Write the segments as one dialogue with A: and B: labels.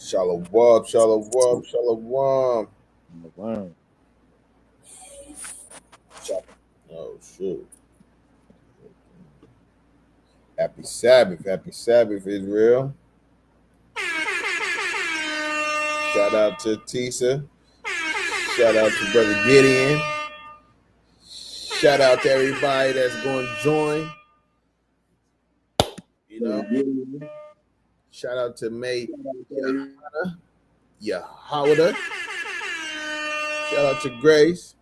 A: Shalom, shalom, shalom.
B: Wow.
A: Oh shoot! Happy Sabbath, Israel. Shout out to Tisa. Shout out to Brother Gideon. Shout out to everybody that's going to join. You know, shout out to May Yahawada. Shout out to Grace.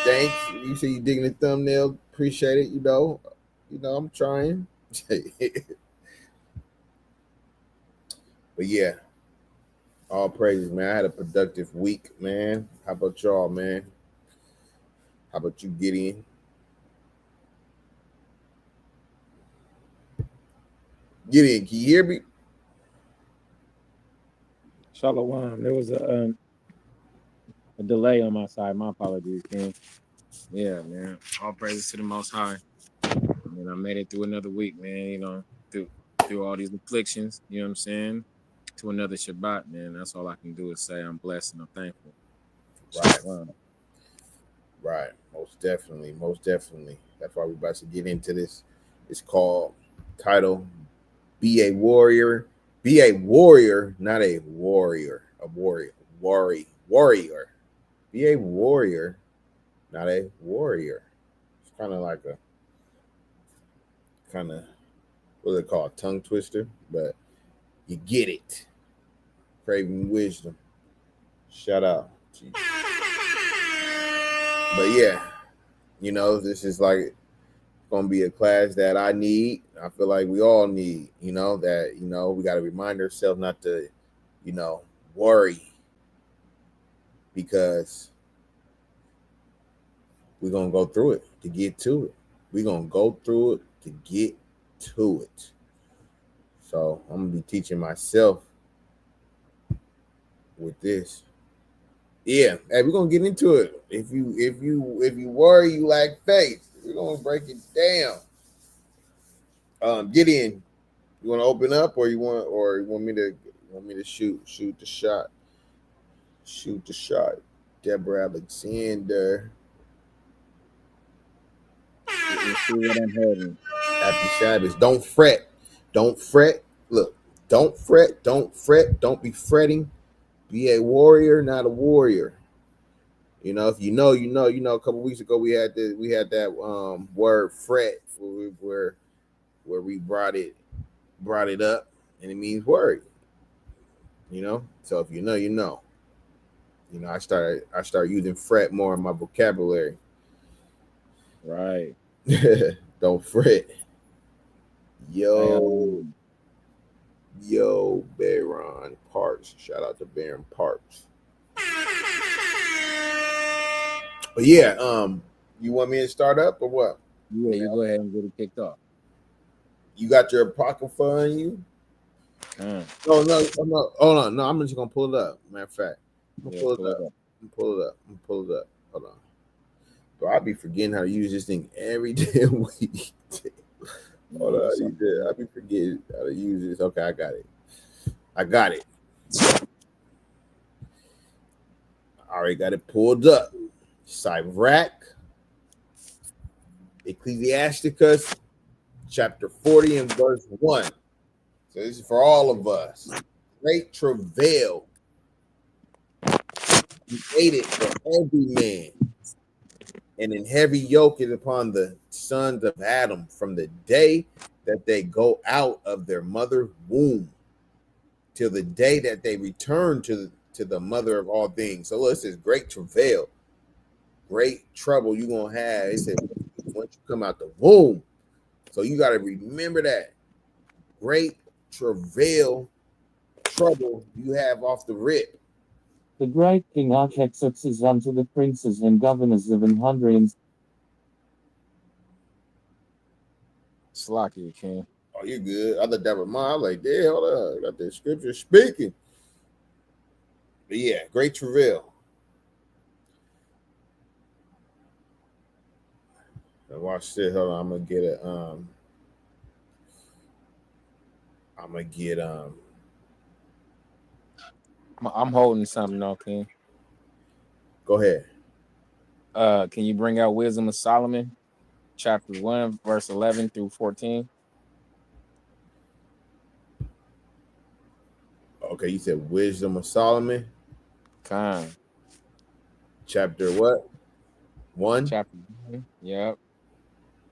A: Thanks. You see you digging the thumbnail. Appreciate it. I'm trying. But yeah, all praises, man. I had a productive week, man. How about y'all, man? How about you, Gideon? Gideon, can you hear me?
B: Shalom. There was a delay on my side. My apologies, King. Yeah, man. All praises to the Most High. And I made it through another week, man. Through all these afflictions. You know what I'm saying? To another Shabbat, man. That's all I can do is say I'm blessed and I'm thankful.
A: Right.
B: Shalom.
A: Right. Most definitely. Most definitely. That's why we're about to get into this. It's called title Be a Warrior. Be a warrior, not a warrior. A warrior. Warrior. Be a warrior, not a warrior. It's kind of like a what do they call, a tongue twister, but you get it. Craving wisdom. Shout out to you. But yeah, this is like gonna be a class that I need. I feel like we all need, that, we gotta remind ourselves not to, worry, because we're gonna go through it to get to it. We're gonna go through it to get to it. So I'm gonna be teaching myself with this. Yeah, hey, we're gonna get into it. If you worry, you lack faith. We're gonna break it down. Get in. You want to open up, or you want me to shoot the shot? Shoot the shot. Deborah Alexander.
B: You see what I'm having.
A: Happy Sabbath. Don't fret. Don't fret. Look, don't fret. Don't fret. Don't be fretting. Be a warrior, not a warrior. If you know, you know. A couple weeks ago we had that word fret where we brought it up, and it means worry. So if you know, you know. I start using fret more in my vocabulary.
B: Right.
A: Don't fret.
B: I,
A: Yo, Baron Parks. Shout out to Baron Parks. But yeah, you want me to start up or what?
B: yeah, you go ahead and get it kicked off.
A: You got your apocrypha on you?
B: Huh.
A: No, no, oh, no. Hold on. No, I'm just gonna pull it up. Matter of fact, I'm gonna
B: Yeah,
A: pull it
B: pull it
A: up.
B: up.
A: I'm pull it up. Hold on. Bro, I be forgetting how to use this thing every damn week. Hold on, I be forgetting how to use this. Okay, I got it. I already got it pulled up. Sirach, Ecclesiasticus, chapter 40 and verse 1. So this is for all of us. Great travail created for every man, and in heavy yoke is upon the sons of Adam from the day that they go out of their mother's womb till the day that they return to the mother of all things. So this is great travail, great trouble you're gonna have. It said once you come out the womb. So you got to remember that great travail, trouble you have off the rip.
C: The great king Artaxerxes unto the princes and governors of an hundreds.
B: Slocky, King.
A: Oh, you're good. I thought that was mine. I was like, yeah, hold on. I got the scripture speaking. But yeah, great travail. Now watch this. Hold on. I'm gonna get it. I'm gonna get
B: I'm holding something though, King.
A: go ahead.
B: Can you bring out Wisdom of Solomon, chapter 1, verse 11 through 14?
A: Okay, you said Wisdom of Solomon,
B: Con.
A: chapter what? One?
B: Chapter 1. Yep.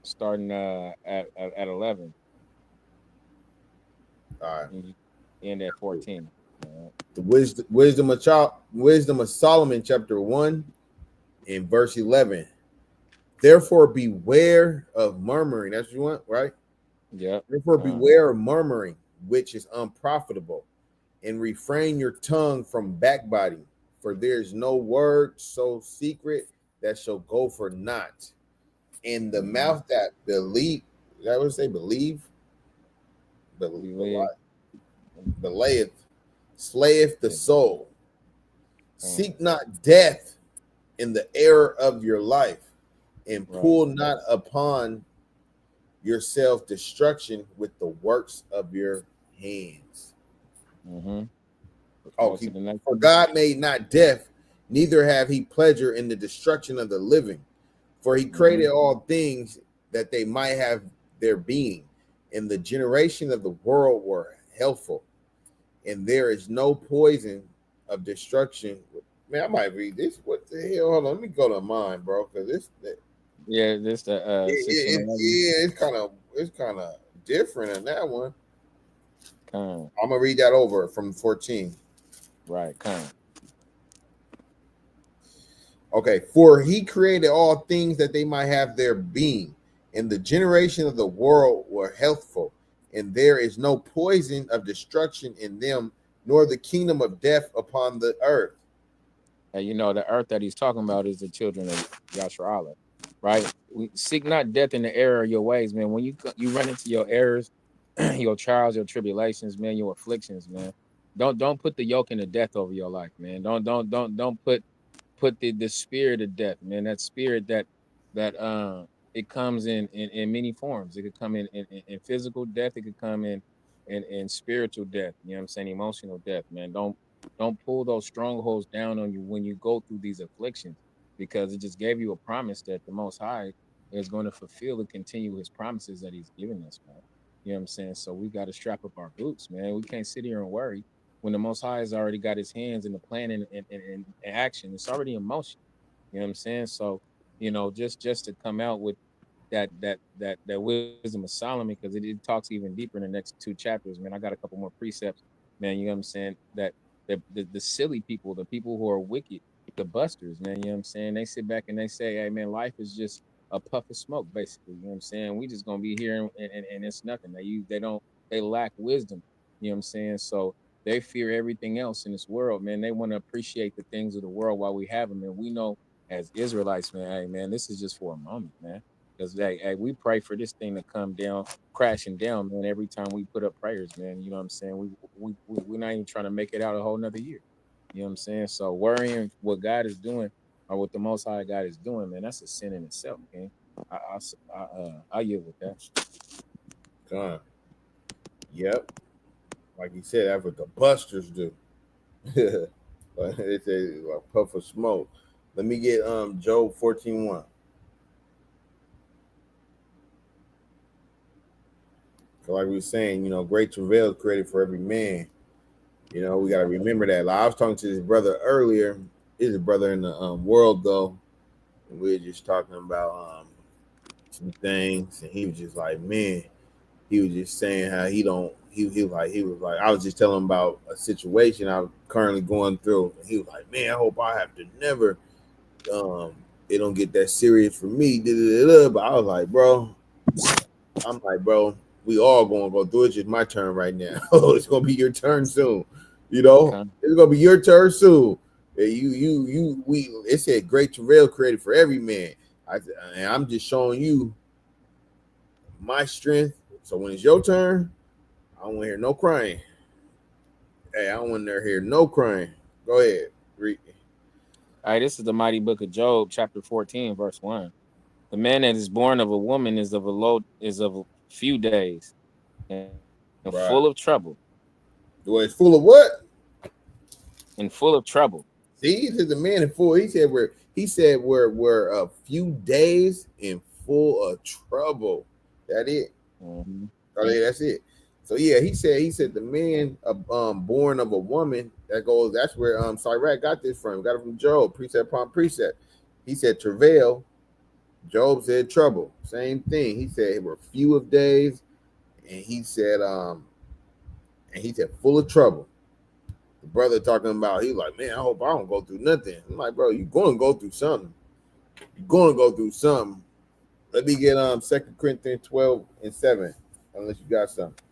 B: Starting at 11
A: All right.
B: and you end at 14. Yep.
A: The wisdom of Solomon, chapter 1, in verse 11. Therefore beware of murmuring. That's what you want, right?
B: Yep.
A: Therefore
B: Con.
A: beware of murmuring, which is unprofitable, and refrain your tongue from backbiting, for there is no word so secret that shall go for naught. In the
B: Mm-hmm.
A: mouth that believe, that would say believe,
B: Believe.
A: belayeth, slayeth the
B: Yeah.
A: soul.
B: Con.
A: Seek not death in the error of your life, and
B: Right.
A: pull not upon yourself destruction with the works of your hands.
B: Mm-hmm. Let's
A: Oh,
B: go to the next
A: for
B: one.
A: God made not death, neither have he pleasure in the destruction of the living. For he
B: Mm-hmm.
A: created all things that they might have their being, and the generation of the world were healthful, and there is no poison of destruction. Man, I might read this. What the hell? Hold on, let me go to mine, bro, because
B: Yeah, this the 611.
A: yeah, it's kind of different in that one.
B: Con.
A: I'm gonna read that over from 14.
B: Right. Con.
A: Okay, for he created all things that they might have their being, and the generation of the world were healthful, and there is no poison of destruction in them, nor the kingdom of death upon the earth.
B: And you know, the earth that he's talking about is the children of Yasharala, right? We seek not death in the error of your ways, man. When you run into your errors, your trials, your tribulations, man, your afflictions, man. Don't put the yoke in the death over your life, man. Don't put the spirit of death, man. That spirit that it comes in many forms. It could come in physical death. It could come in spiritual death. You know what I'm saying? Emotional death, man. Don't pull those strongholds down on you when you go through these afflictions, because it just gave you a promise that the Most High is going to fulfill and continue His promises that He's given us, man. You know what I'm saying? So we got to strap up our boots, man. We can't sit here and worry when the Most High has already got His hands in the plan and action. It's already in motion. You know what I'm saying? So, just to come out with that wisdom of Solomon, because it talks even deeper in the next two chapters, man. I got a couple more precepts, man. You know what I'm saying? That the silly people, the people who are wicked, the busters, man. You know what I'm saying? They sit back and they say, "Hey, man, life is just a puff of smoke, basically." You know what I'm saying? We just gonna be here and it's nothing. They lack wisdom. You know what I'm saying? So they fear everything else in this world, man. They want to appreciate the things of the world while we have them, and we know as Israelites, man, hey, man, this is just for a moment, man. Because hey, we pray for this thing to come down, crashing down, man. Every time we put up prayers, man, you know what I'm saying. We're not even trying to make it out a whole nother year. You know what I'm saying. So worrying what God is doing or what the Most High God is doing, man, that's a sin in itself, man. I yield with that.
A: God, yep, like you said, that's what the busters do. Like it's a puff of smoke. Let me get Job 14:1. Like we were saying, great travail is created for every man. We got to remember that. Like I was talking to this brother earlier. He's a brother in the world though, and we were just talking about some things, and he was just like, man, he was just saying how he was like I was just telling him about a situation I'm currently going through, and he was like, man, I hope I have to never um it don't get that serious for me. But I was like, bro, I'm like, bro, we all gonna go through it. It's just my turn right now. It's gonna be your turn soon.
B: Con,
A: It's gonna be your turn soon. We. It said great travail created for every man. And I'm just showing you my strength. So when it's your turn, I don't want to hear no crying. Hey, I don't want to hear no crying. Go ahead, read.
B: all right, this is the mighty book of Job, chapter 14, verse 1. The man that is born of a woman is of few days, and and
A: Right.
B: full of trouble.
A: Well, it's full of what?
B: And full of trouble.
A: See, he said the man in full. He said we're a few days in full of trouble. That it.
B: Mm-hmm.
A: Oh yeah, that's it. So yeah, he said the man born of a woman that goes. That's where Sirach got this from. Got it from Job, precept upon precept. He said travail. Job said trouble. Same thing. He said we're few of days, and he said full of trouble. The brother talking about, he like, man, I hope I don't go through nothing. I'm like, bro, you're going to go through something. You're going to go through something. Let me get 2 Corinthians 12:7, unless you got something.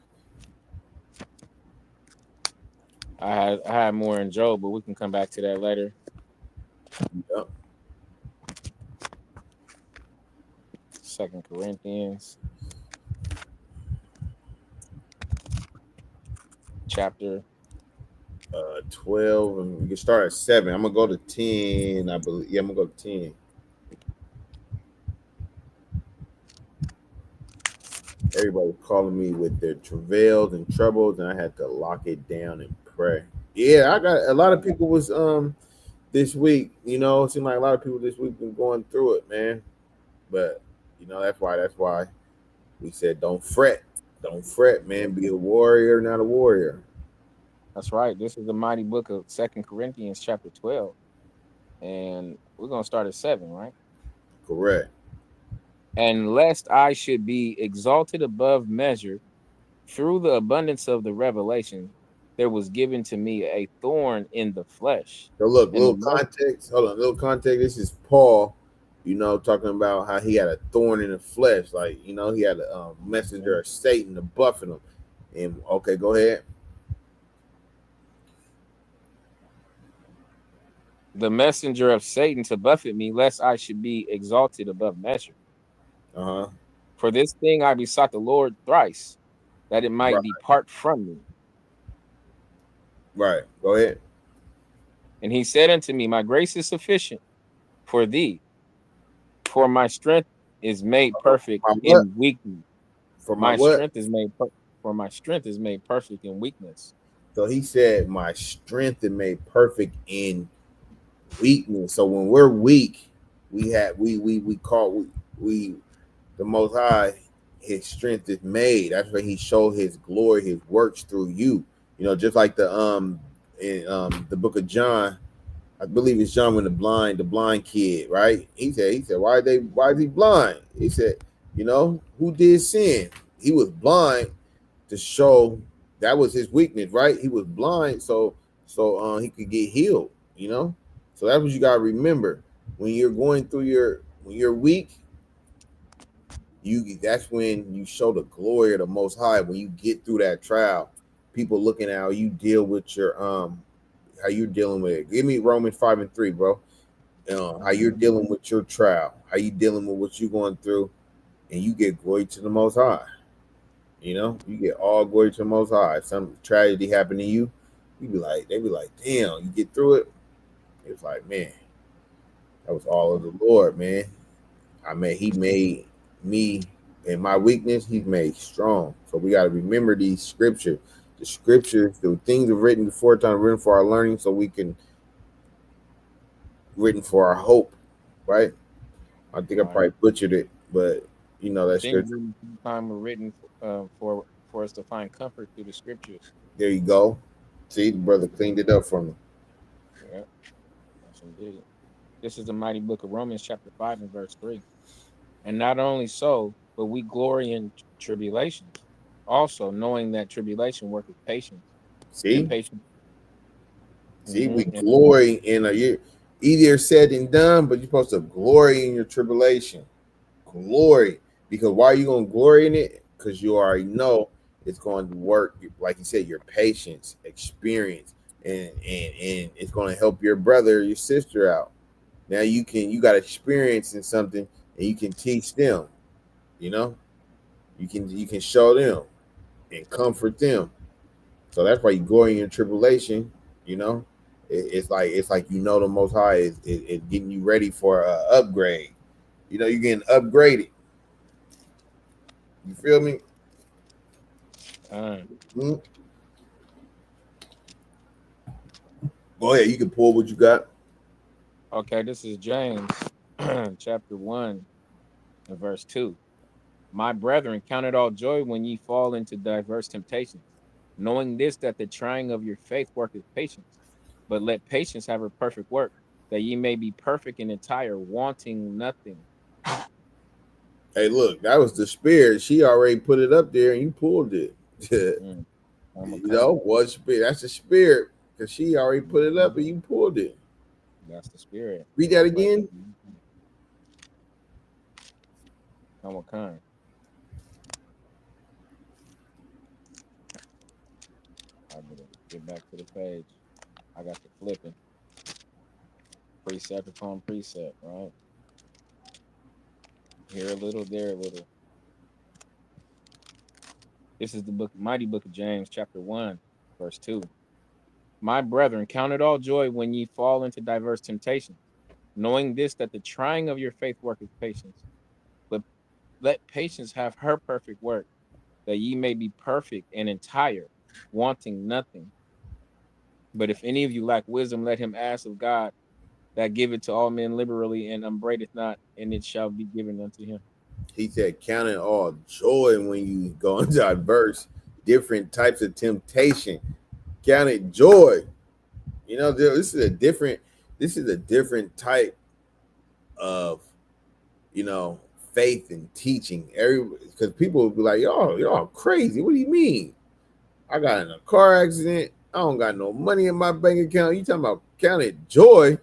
B: I had more in Job, but we can come back to that later.
A: Yep.
B: 2 Corinthians chapter
A: 12, and we can start at 7. I'm gonna go to 10, I believe. Yeah, I'm gonna go to 10. Everybody was calling me with their travails and troubles, and I had to lock it down and pray. Yeah, I got a lot of people was this week. It seemed like a lot of people this week been going through it, man. But that's why we said don't fret. Don't fret, man. Be a warrior, not a warrior.
B: That's right. This is the mighty book of 2 Corinthians chapter 12. And we're gonna start at 7, right?
A: Correct.
B: And lest I should be exalted above measure through the abundance of the revelation, there was given to me a thorn in the flesh.
A: So look,
B: And the
A: little context. Hold on, little context. This is Paul, talking about how he had a thorn in the flesh. Like, he had a messenger of Satan to buffet him. And okay, go ahead.
B: the messenger of Satan to buffet me, lest I should be exalted above measure.
A: Uh-huh.
B: For this thing I besought the Lord thrice, that it might
A: Right.
B: depart from me.
A: Right. Go ahead.
B: And he said unto me, my grace is sufficient for thee, for my strength is made perfect
A: My what?
B: in weakness.
A: For my what?
B: For my strength is made perfect in weakness.
A: So he said, my strength is made perfect in weakness. So when we're weak, we the Most High, His strength is made. That's where He showed His glory, His works through you. Just like in the book of John, I believe it's John when the blind kid, right? He said, why is he blind? He said, who did sin? He was blind to show that was his weakness, right? He was blind, so he could get healed, So that's what you gotta remember when you're going through when you're weak. That's when you show the glory of the Most High. When you get through that trial, people looking at how you deal with your how you're dealing with it. Give me Romans 5:3, bro. How you're dealing with your trial, how you dealing with what you're going through, and you get glory to the Most High. You get all glory to the Most High. Some tragedy happened to you, they be like, damn, you get through it. It's like, man, that was all of the Lord, man. He made me in my weakness, He's made strong. So we got to remember these scriptures. The scriptures, the things are written before time, written for our learning, so we can written for our hope, right? I think I probably butchered it, but that's
B: Things
A: scripture.
B: written time were written for us to find comfort through the scriptures.
A: There you go. See, the brother cleaned it up for me.
B: Yeah, that's indeed. This is the mighty book of Romans, chapter 5 and verse 3. And not only so, but we glory in tribulations, also knowing that tribulation worketh patience, and
A: See,
B: patience.
A: we
B: And
A: glory in easier said than done, but you're supposed to glory in your tribulation. Glory, because why are you going to glory in it? Because you already know it's going to work. Like you said, your patience, experience, and it's going to help your brother or your sister out. Now you got experience in something, and you can teach them. You can show them and comfort them. So that's why you glory in your tribulation. It's like the Most High is getting you ready for an upgrade. You're getting upgraded. You feel me?
B: Uh,
A: Mhm. Go ahead, you can pull what you got.
B: okay, this is James chapter 1 and verse 2. My brethren, count it all joy when ye fall into diverse temptations, knowing this, that the trying of your faith worketh patience. But let patience have her perfect work, that ye may be perfect and entire, wanting nothing.
A: Hey, look, that was the spirit. She already put it up there, and you pulled it.
B: Mm, I'm a
A: What spirit? That's the spirit because she already put it up,
B: Mhm.
A: and you pulled it.
B: That's the spirit.
A: Read that
B: But
A: again.
B: I'm a kind. I better get back to the page. I got the flipping. Precept upon precept, right? Here a little, there a little. This is the book, mighty book of James, chapter 1, verse 2. My brethren, count it all joy when ye fall into diverse temptations, knowing this, that the trying of your faith worketh patience. But let patience have her perfect work, that ye may be perfect and entire, wanting nothing. But if any of you lack wisdom, let him ask of God, that giveth to all men liberally, and upbraideth not, and it shall be given unto him.
A: He said, "Count it all joy when you go into diverse, different types of temptation. Count it joy. You know, this is a different. This is a different type of, you know, faith and teaching. Every because people will be like, y'all crazy. What do you mean? I got in a car accident. I don't got no money in my bank account. You talking about counting joy?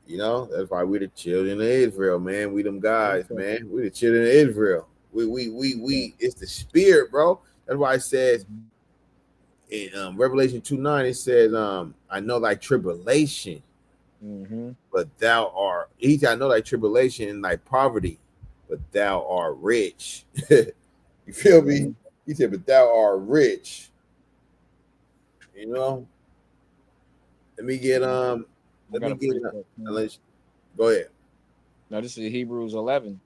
A: You know, that's why we the children of Israel, man. We them guys, man. We the children of Israel. We. It's the spirit, bro. That's why it says in Revelation 2:9, it says, I know thy tribulation,
B: Mm-hmm.
A: but thou art. He said, I know thy tribulation and thy poverty, but thou art rich. You feel
B: Mm-hmm.
A: me? He said, but thou art rich. You know, let me get
B: I
A: let
B: got
A: me
B: a
A: get
B: precept.
A: unless go ahead.
B: Now, this is Hebrews 11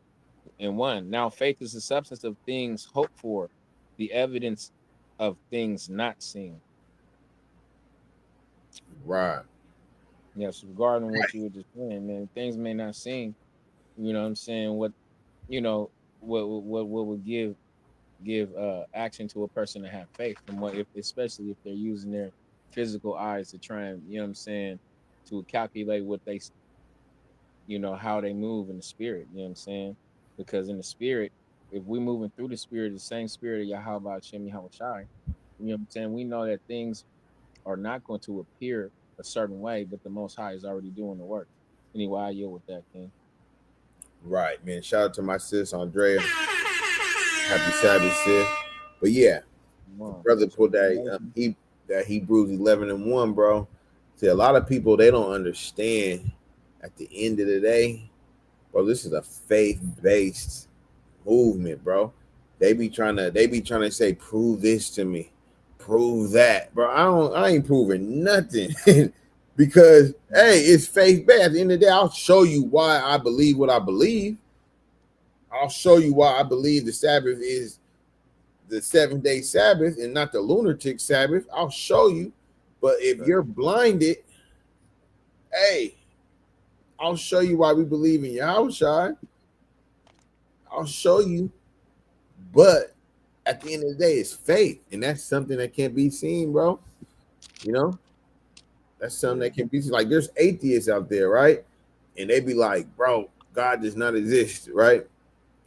B: and 1. Now, faith is the substance of things hoped for, the evidence of things not seen.
A: Right.
B: Yes, regarding what you were just saying, man, things may not seem, you know what I'm saying, what, you know, what would give action to a person to have faith from what, if especially if they're using their physical eyes to try and, you know what I'm saying, to calculate what they, how they move in the spirit, you know what I'm saying? Because in the spirit, if we moving through the spirit, the same spirit of Yahweh Hashem Yahweh Shai, you know what I'm saying? We know that things are not going to appear a certain way, but the Most High is already doing the work. Anyway, I yield with that, King.
A: Right, man. Shout out to my sis Andrea. Happy Sabbath, sis. But yeah,
B: Come
A: the
B: on.
A: brother
B: So,
A: put that Hebrews 11:1, bro. See, a lot of people they don't understand. At the end of the day, bro, this is a faith based movement, bro. They be trying to say, prove this to me, prove that, bro. I ain't proving nothing. Because hey, it's faith based. At the end of the day, I'll show you why I believe what I believe. I'll show you why I believe the Sabbath is the 7-day Sabbath and not the lunatic Sabbath. I'll show you. But if you're blinded, hey, I'll show you why we believe in Yahushua. I'll show you. But at the end of the day, it's faith. And that's something that can't be seen, bro. You know, that's something
B: yeah.
A: that can be seen. Like there's atheists out there, right? And they be like, bro, God does not exist, right?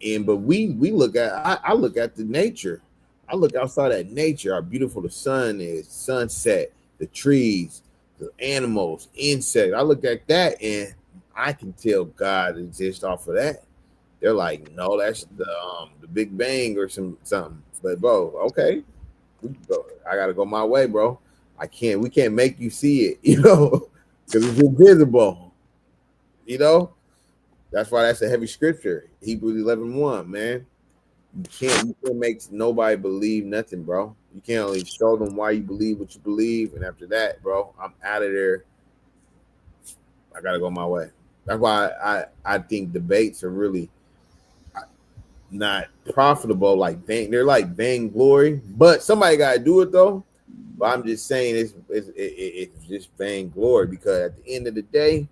A: And but we look at I look at the nature. I look outside at nature, how beautiful the sun is, sunset, the trees, the animals, insects. I look at that and I can tell God exists off of that. They're like, no, that's the Big Bang or something. But bro, okay, I gotta go my way, bro. We can't make you see it, because it's invisible, you know. That's why that's a heavy scripture. Hebrews 11:1, man. You can't make nobody believe nothing, bro. You can't only show them why you believe what you believe, and after that, bro, I'm out of there. I gotta go my way. That's why I think debates are really not profitable. Like they're like vainglory, but somebody got to do it though. But I'm just saying it's just vainglory because at the end of the day,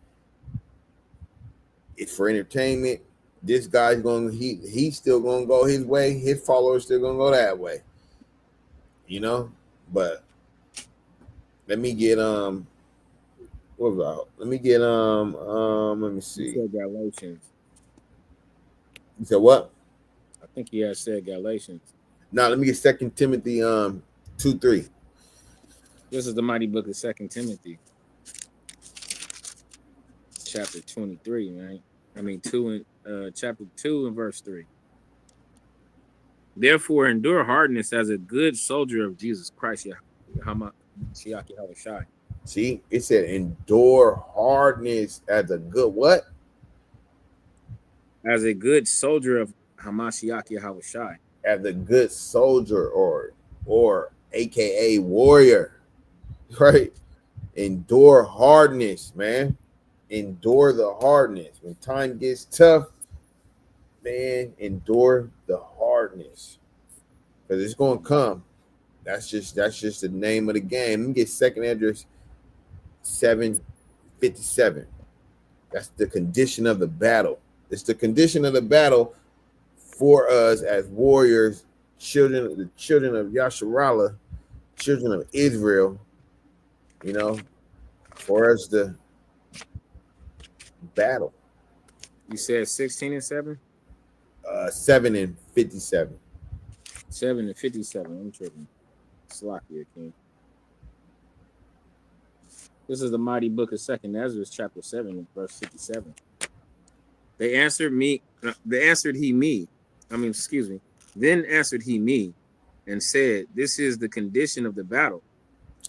A: it's for entertainment. This guy's going he's still going to go his way. His followers still going to go that way. You know, but let me get what was I? Let me get let me
B: He
A: see.
B: said Galatians.
A: You said what?
B: I think he has said Galatians.
A: Now let me get Second Timothy 2:3.
B: This is the mighty book of Second Timothy, chapter 23, man. I mean, chapter 2 and verse 3. Therefore, endure hardness as a good soldier of Jesus Christ, Shiaki Hawashai.
A: See, it said endure hardness as a good what?
B: As a good soldier of Hamashiach Yahushai.
A: As a good soldier or aka warrior, right? Endure hardness, man. Endure the hardness. When time gets tough, man, endure the hardness. Because it's gonna come. That's just the name of the game. Let me get second address 757. That's the condition of the battle. It's the condition of the battle for us as warriors, the children of Yasharallah, children of Israel, you know, for us to battle.
B: You said 16 and 7?
A: 7 and 57.
B: 7 and 57. I'm tripping. Slakia, King. This is the mighty book of Second Ezra, chapter 7, verse 57. They answered me. They answered he me. I mean, excuse me. Then answered he me, and said, "This is the condition of the battle,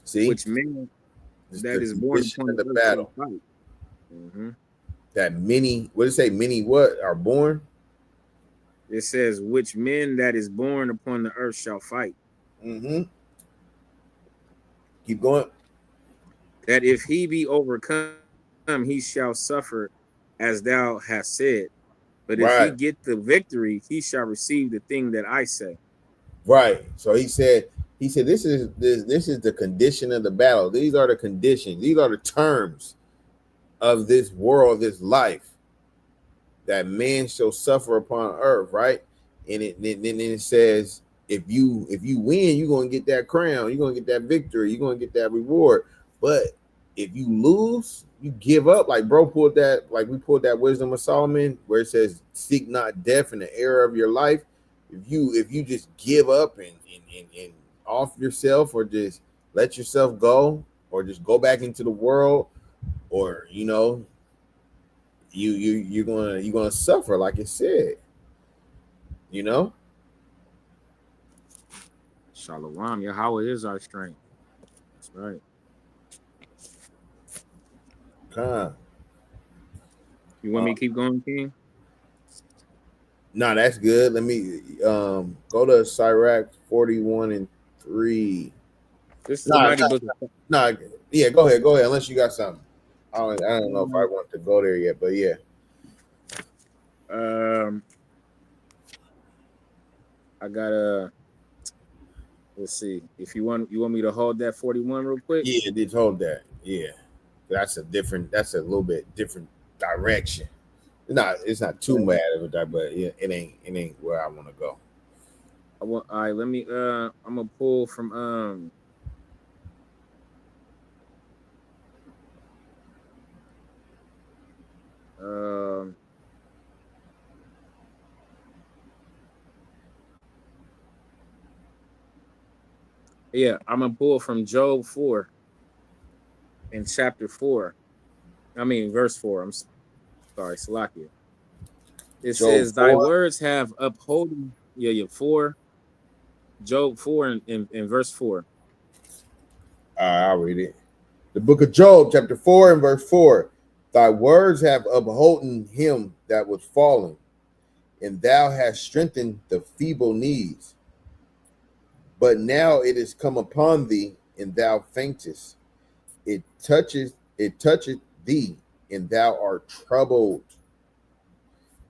A: See,
B: which man
A: it's
B: that
A: the
B: is born
A: condition
B: upon
A: of
B: the
A: the
B: earth shall
A: battle.
B: fight." Mm-hmm.
A: That many, what did it say? Many what are born?
B: It says, "Which men that is born upon the earth shall fight."
A: Mm-hmm. Keep going.
B: That if he be overcome, he shall suffer, as thou hast said. But if he
A: Right,
B: get the victory, he shall receive the thing that I say.
A: right. So he said this is the condition of the battle. These are the conditions. These are the terms of this world, this life that man shall suffer upon earth, right? And then it says if you win, you're gonna get that crown, you're gonna get that victory, you're gonna get that reward. But if you lose, you give up. Like bro pulled that, like we pulled that wisdom of Solomon, where it says, "Seek not death in the era of your life." If you just give up and off yourself, or just let yourself go, or just go back into the world, or you're gonna suffer, like it said, you know.
B: Shalom, Yahweh is our strength. That's right.
A: Huh.
B: You want me to keep going, King?
A: No, that's good. Let me go to Sirach 41 and 3.
B: This is the
A: Nah,
B: mighty book of
A: nah, yeah, go ahead, unless you got something. I don't know if I want to go there yet, but yeah.
B: um I gotta let's see. If you want me to hold that 41 real quick?
A: Yeah, just hold that. Yeah. That's a little bit different direction. It's not too
B: Okay.
A: bad of a but yeah, it ain't where I want to go.
B: All right, let me I'm gonna pull from um yeah, I'm gonna pull from Job 4 in chapter 4. I mean verse 4. I'm sorry, Salakia. It
A: Job
B: says, "Thy
A: 4.
B: words have upholden." Yeah, 4. Job 4 in verse 4.
A: I'll read it. The book of Job, chapter 4 and verse 4. Thy words have upholden him that was fallen, and thou hast strengthened the feeble knees. But now it is come upon thee, and thou faintest. It toucheth thee, and thou art troubled.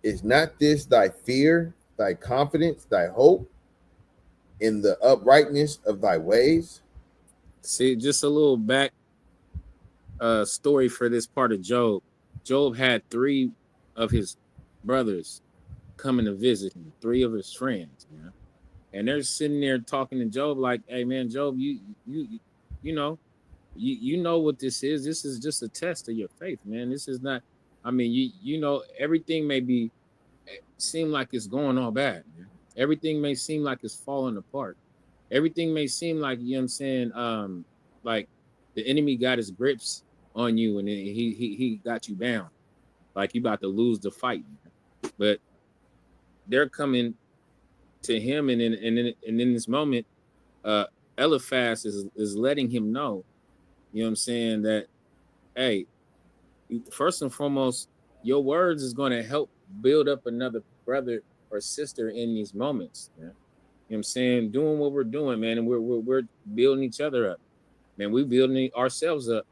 A: Is not this thy fear thy confidence, thy hope in the uprightness of thy ways.
B: See, just a little back story for this part of Job. Job had three of his brothers coming to visit him, three of his friends, man. And they're sitting there talking to Job like, "Hey, man, Job, you know, you know what this is. This is just a test of your faith, man. This is not. I mean, you know, everything may be seem like it's going all bad, man. Everything may seem like it's falling apart. Everything may seem like, you know what I'm saying, like the enemy got his grips on you and he got you bound, like you about to lose the fight, man. But they're coming to him, and in this moment, uh, Eliphaz is letting him know, you know what I'm saying, that hey, first and foremost, your words is going to help build up another brother or sister in these moments, man. You know what I'm saying? Doing what we're doing, man, and we're building each other up, man. We building ourselves up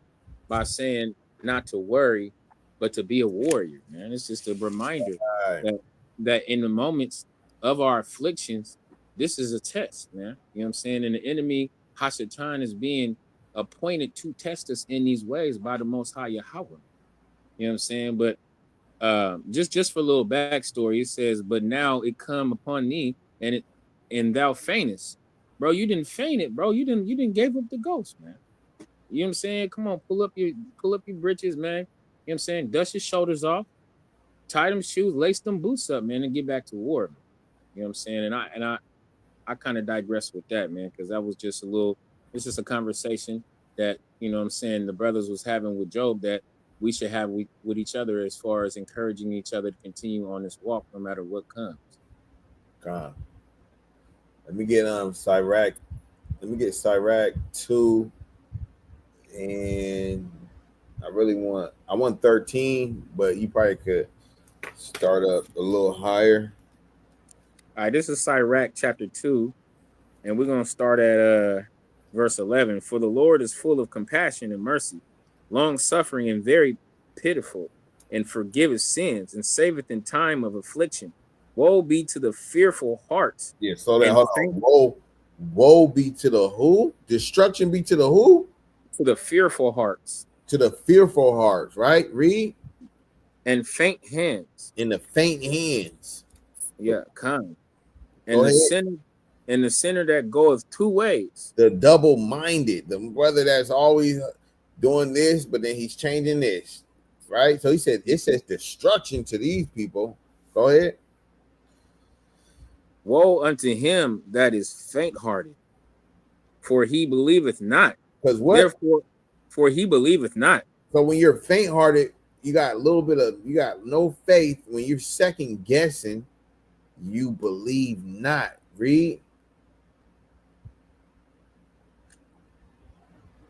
B: by saying not to worry, but to be a warrior, man. It's just a reminder
A: Right.
B: that in the moments of our afflictions, this is a test, man. You know what I'm saying? And the enemy, Hashatan, is being appointed to test us in these ways by the Most High Yahweh. You know what I'm saying? But just for a little backstory, it says, "But now it come upon thee, and thou faintest." Bro, you didn't faint it, bro. You didn't give up the ghost, man. You know what I'm saying? Come on, pull up your britches, man. You know what I'm saying? Dust your shoulders off, tie them shoes, lace them boots up, man, and get back to war, man. You know what I'm saying? And I kind of digress with that, man, because that was just a little, it's just a conversation that, you know what I'm saying, the brothers was having with Job that we should have with each other as far as encouraging each other to continue on this walk no matter what comes.
A: God. Let me get Sirach. Let me get Sirach 2. And I want 13, but you probably could start up a little higher.
B: All right, this is Sirach chapter 2, and we're going to start at verse 11. For the Lord is full of compassion and mercy, long suffering and very pitiful, and forgiveth sins, and saveth in time of affliction. Woe be to the fearful heart.
A: Yeah, so that
B: and
A: hold on. Woe be to the who? Destruction be to the who?
B: To the fearful hearts.
A: To the fearful hearts, right? Read.
B: And faint hands.
A: In the faint hands.
B: Yeah, kind. And the sinner that goeth two ways.
A: The double-minded, the brother that's always doing this, but then he's changing this, right? So he said, it says destruction to these people. Go ahead.
B: Woe unto him that is faint-hearted, for he believeth not.
A: Because what?
B: Therefore, for he believeth not.
A: So when you're faint-hearted, you got no faith. When you're second guessing, you believe not. Read.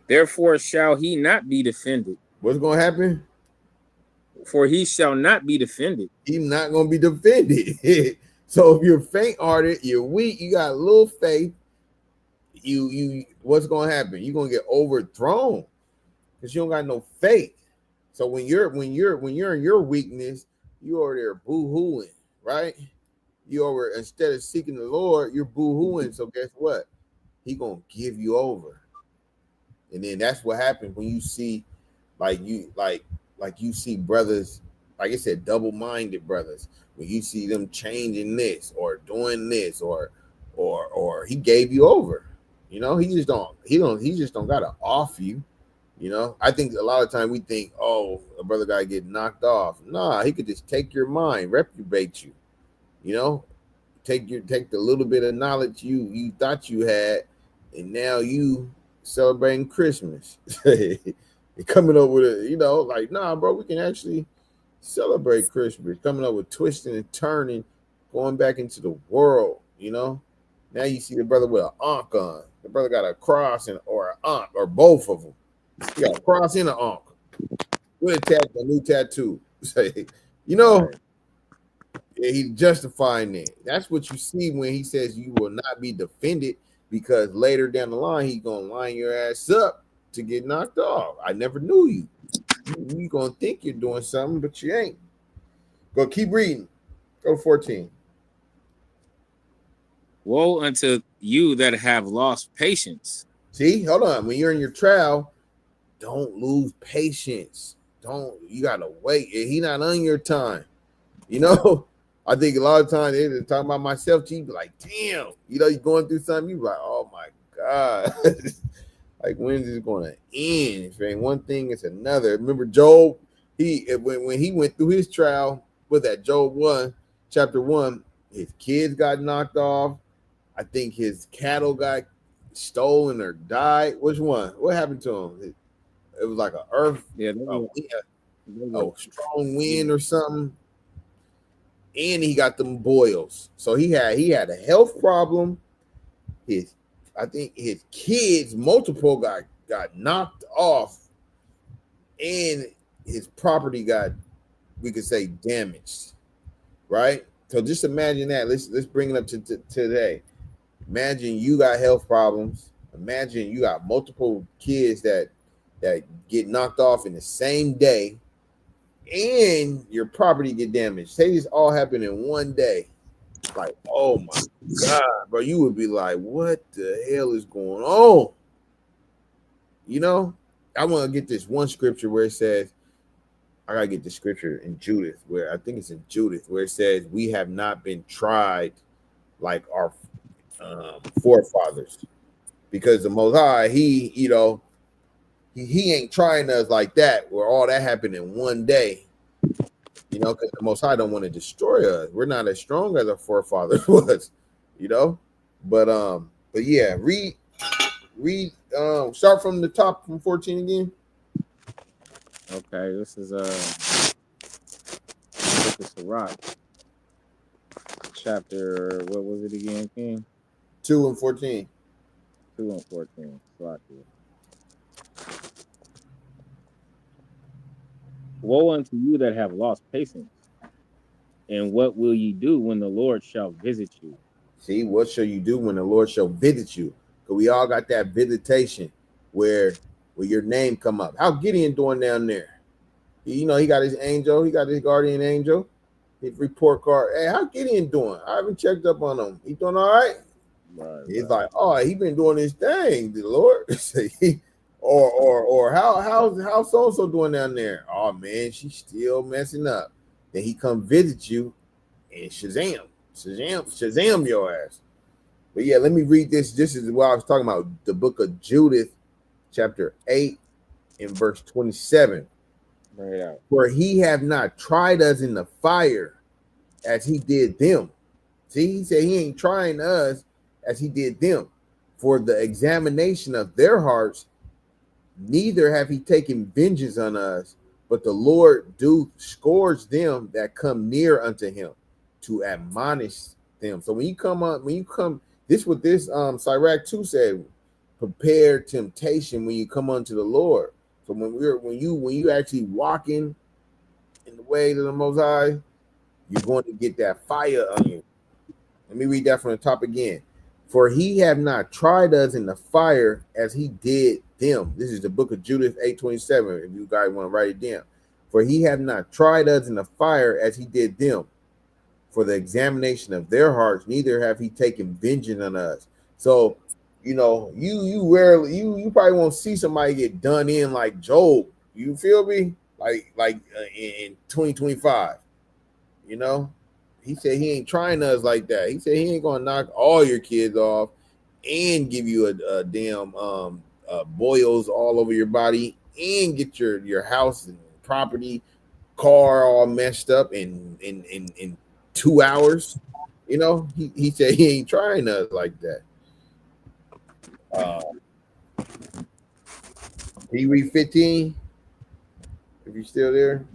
B: Therefore shall he not be defended.
A: What's going to happen?
B: For he shall not be defended.
A: He's not going to be defended. So if you're faint-hearted, you're weak, you got a little faith, you what's going to happen? You're going to get overthrown because you don't got no faith. So when you're in your weakness, you over there boo-hooing, right? You over, instead of seeking the Lord, you're boo-hooing. So guess what? He gonna give you over. And then that's what happens when you see you see brothers, like I said, double-minded brothers. When you see them changing this or doing this or he gave you over. You know, he just don't gotta off you. You know, I think a lot of time we think, oh, a brother gotta get knocked off. Nah, he could just take your mind, reprobate you. You know, take the little bit of knowledge you thought you had, and now you celebrating Christmas. Coming up with nah, bro, we can actually celebrate Christmas. Coming up with twisting and turning, going back into the world. You know, now you see the brother with an ankh on. The brother got a cross or an ankh or both of them. He got a cross and an ankh with a new tattoo. You know. Yeah, he's justifying it. That's what you see when he says you will not be defended, because later down the line, he's going to line your ass up to get knocked off. I never knew you. You're going to think you're doing something, but you ain't. Go keep reading. Go to 14.
B: Woe unto you that have lost patience.
A: See, hold on. When you're in your trial, don't lose patience. Don't you gotta wait. He not on your time. You know, I think a lot of times they're talking about myself. You be like, damn, you know, you're going through something. You be like, oh my god, like when is this going to end? If it ain't one thing, it's another. Remember Job? When he went through his trial with that Job 1, chapter 1, his kids got knocked off. I think his cattle got stolen or died. Which one? What happened to him? It was like
B: Yeah,
A: a strong wind or something, and he got them boils. So he had a health problem. His I think his kids multiple got knocked off, and his property got, we could say, damaged. Right. So just imagine that. Let's bring it up to today. Imagine you got health problems. Imagine you got multiple kids that get knocked off in the same day, and your property get damaged. Say this all happened in one day. Like, oh my god, bro, you would be like, what the hell is going on? You know, I want to get this one scripture where it says, I gotta get the scripture in Judith, where I think it's in Judith, where it says, we have not been tried like our forefathers, because the Most High, he, you know, he ain't trying us like that, where all that happened in one day. You know, because the Most High don't want to destroy us. We're not as strong as our forefathers was, you know. But yeah, read start from the top from 14 again.
B: Okay, this is Book of Sirach, chapter, what was it again, King?
A: 2 and 14.
B: 2 and 14. Sirach. Woe unto you that have lost patience, and what will ye do when the Lord shall visit you?
A: See, what shall you do when the Lord shall visit you? Because we all got that visitation where your name come up. How Gideon doing down there? You know, he got his angel, he got his guardian angel, his report card. Hey, how Gideon doing? I haven't checked up on him. He doing all right?
B: Right,
A: He's like, oh, he been doing his thing, the Lord. or how's so and so doing down there? Oh man, she's still messing up. Then he come visit you, and Shazam your ass. But yeah, let me read this. This is what I was talking about. The book of Judith, chapter 8, and verse 27.
B: right out.
A: For he have not tried us in the fire as he did them. See, he said he ain't trying us as he did them. For the examination of their hearts, neither have he taken vengeance on us, but the Lord do scourge them that come near unto him to admonish them. So when you come, this what this Sirach 2 said, prepare temptation when you come unto the Lord. So when you actually walking in the way of the Most High, you're going to get that fire on you. Let me read that from the top again. For he have not tried us in the fire as he did them. This is the book of Judith 8:27. If you guys want to write it down. For he have not tried us in the fire as he did them. For the examination of their hearts, neither have he taken vengeance on us. So, you know, you rarely you probably won't see somebody get done in like Job. You feel me? Like in 2025. You know, he said he ain't trying us like that. He said he ain't gonna knock all your kids off and give you a damn boils all over your body and get your house and property, car all messed up in 2 hours. You know, he said he ain't trying us like that. Can you read 15? If you're still there.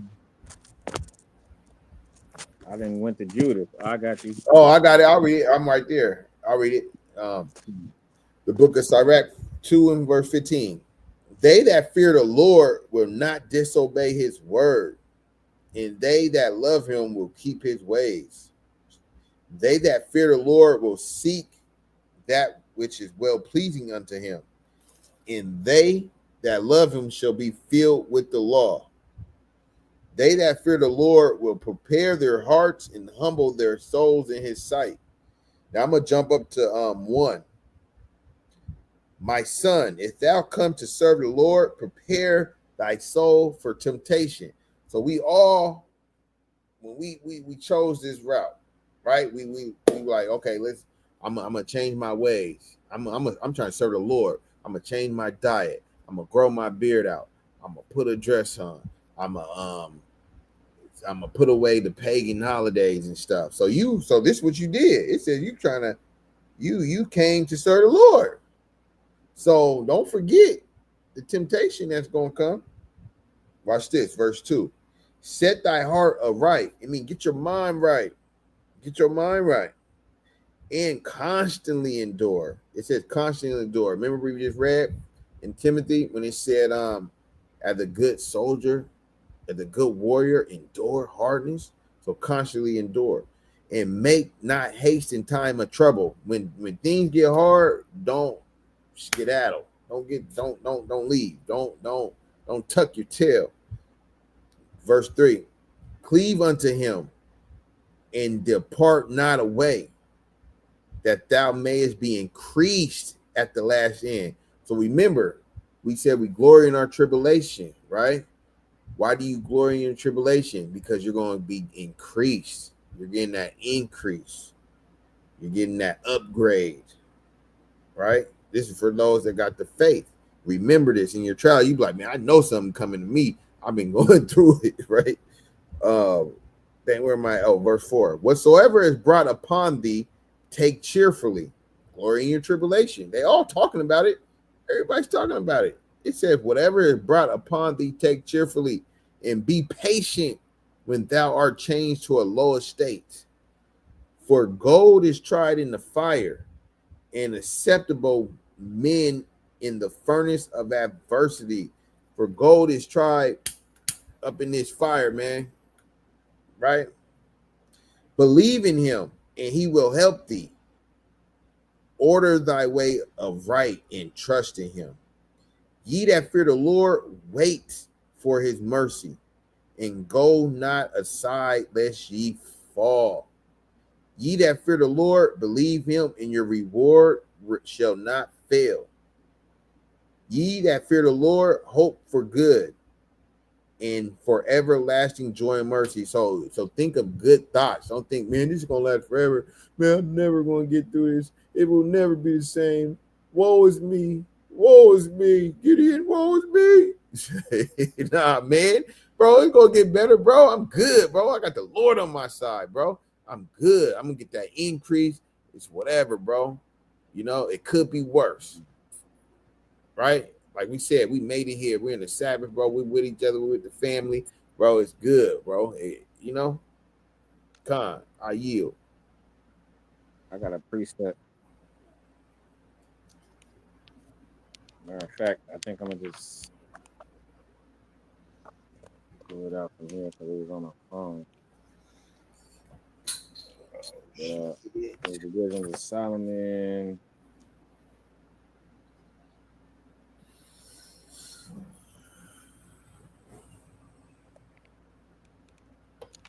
B: I didn't went to Judith. I got you.
A: Oh, I got it. I'll read it. I'm right there. I'll read it. The book of Sirach 2 and verse 15. They that fear the Lord will not disobey his word, and they that love him will keep his ways. They that fear the Lord will seek that which is well pleasing unto him, and they that love him shall be filled with the law. They that fear the Lord will prepare their hearts and humble their souls in his sight. Now I'm gonna jump up to 1. My son, if thou come to serve the Lord, prepare thy soul for temptation. So we all, when we chose this route, right? We like, okay, I'm gonna change my ways. I'm trying to serve the Lord. I'm gonna change my diet. I'm gonna grow my beard out. I'm gonna put a dress on. I'm gonna I'm gonna put away the pagan holidays and stuff. So this is what you did. It says you came to serve the Lord. So don't forget the temptation that's gonna come. Watch this, verse 2. Set thy heart aright. I mean, get your mind right. Get your mind right. And constantly endure. It says constantly endure. Remember we just read in Timothy when it said, as a good soldier, as a good warrior, endure hardness. So constantly endure. And make not haste in time of trouble. When things get hard, don't skedaddle. Don't leave. Don't tuck your tail. Verse 3. Cleave unto him and depart not away, that thou mayest be increased at the last end. So remember, we said we glory in our tribulation, right? Why do you glory in tribulation? Because you're going to be increased. You're getting that increase. You're getting that upgrade, right? This is for those that got the faith. Remember this in your trial. You be like, man, I know something coming to me. I've been going through it, right? Where am I? Oh, verse 4. Whatsoever is brought upon thee, take cheerfully. Glory in your tribulation. They all talking about it. Everybody's talking about it. It says, whatever is brought upon thee, take cheerfully, and be patient when thou art changed to a low estate. For gold is tried in the fire, and acceptable men in the furnace of adversity. For gold is tried up in this fire, man. Right? Believe in him, and he will help thee. Order thy way of right and trust in him. Ye that fear the Lord, wait for his mercy, and go not aside lest ye fall. Ye that fear the Lord, believe him, and your reward shall not fail. Ye that fear the Lord, hope for good, and for everlasting joy and mercy. So think of good thoughts. Don't think, man, this is gonna last forever. Man, I'm never gonna get through this. It will never be the same. Woe is me. Woe is me. Gideon, woe is me. Nah, man. Bro, it's gonna get better, bro. I'm good, bro. I got the Lord on my side, bro. I'm good. I'm gonna get that increase. It's whatever, bro. You know, it could be worse. Right? Like we said, we made it here. We're in the Sabbath, bro. We're with each other. We're with the family, bro. It's good, bro. You know, I yield.
B: I got a precept. Matter of fact, I think I'm gonna just pull it out from here because it was on my phone. The Wisdom of Solomon.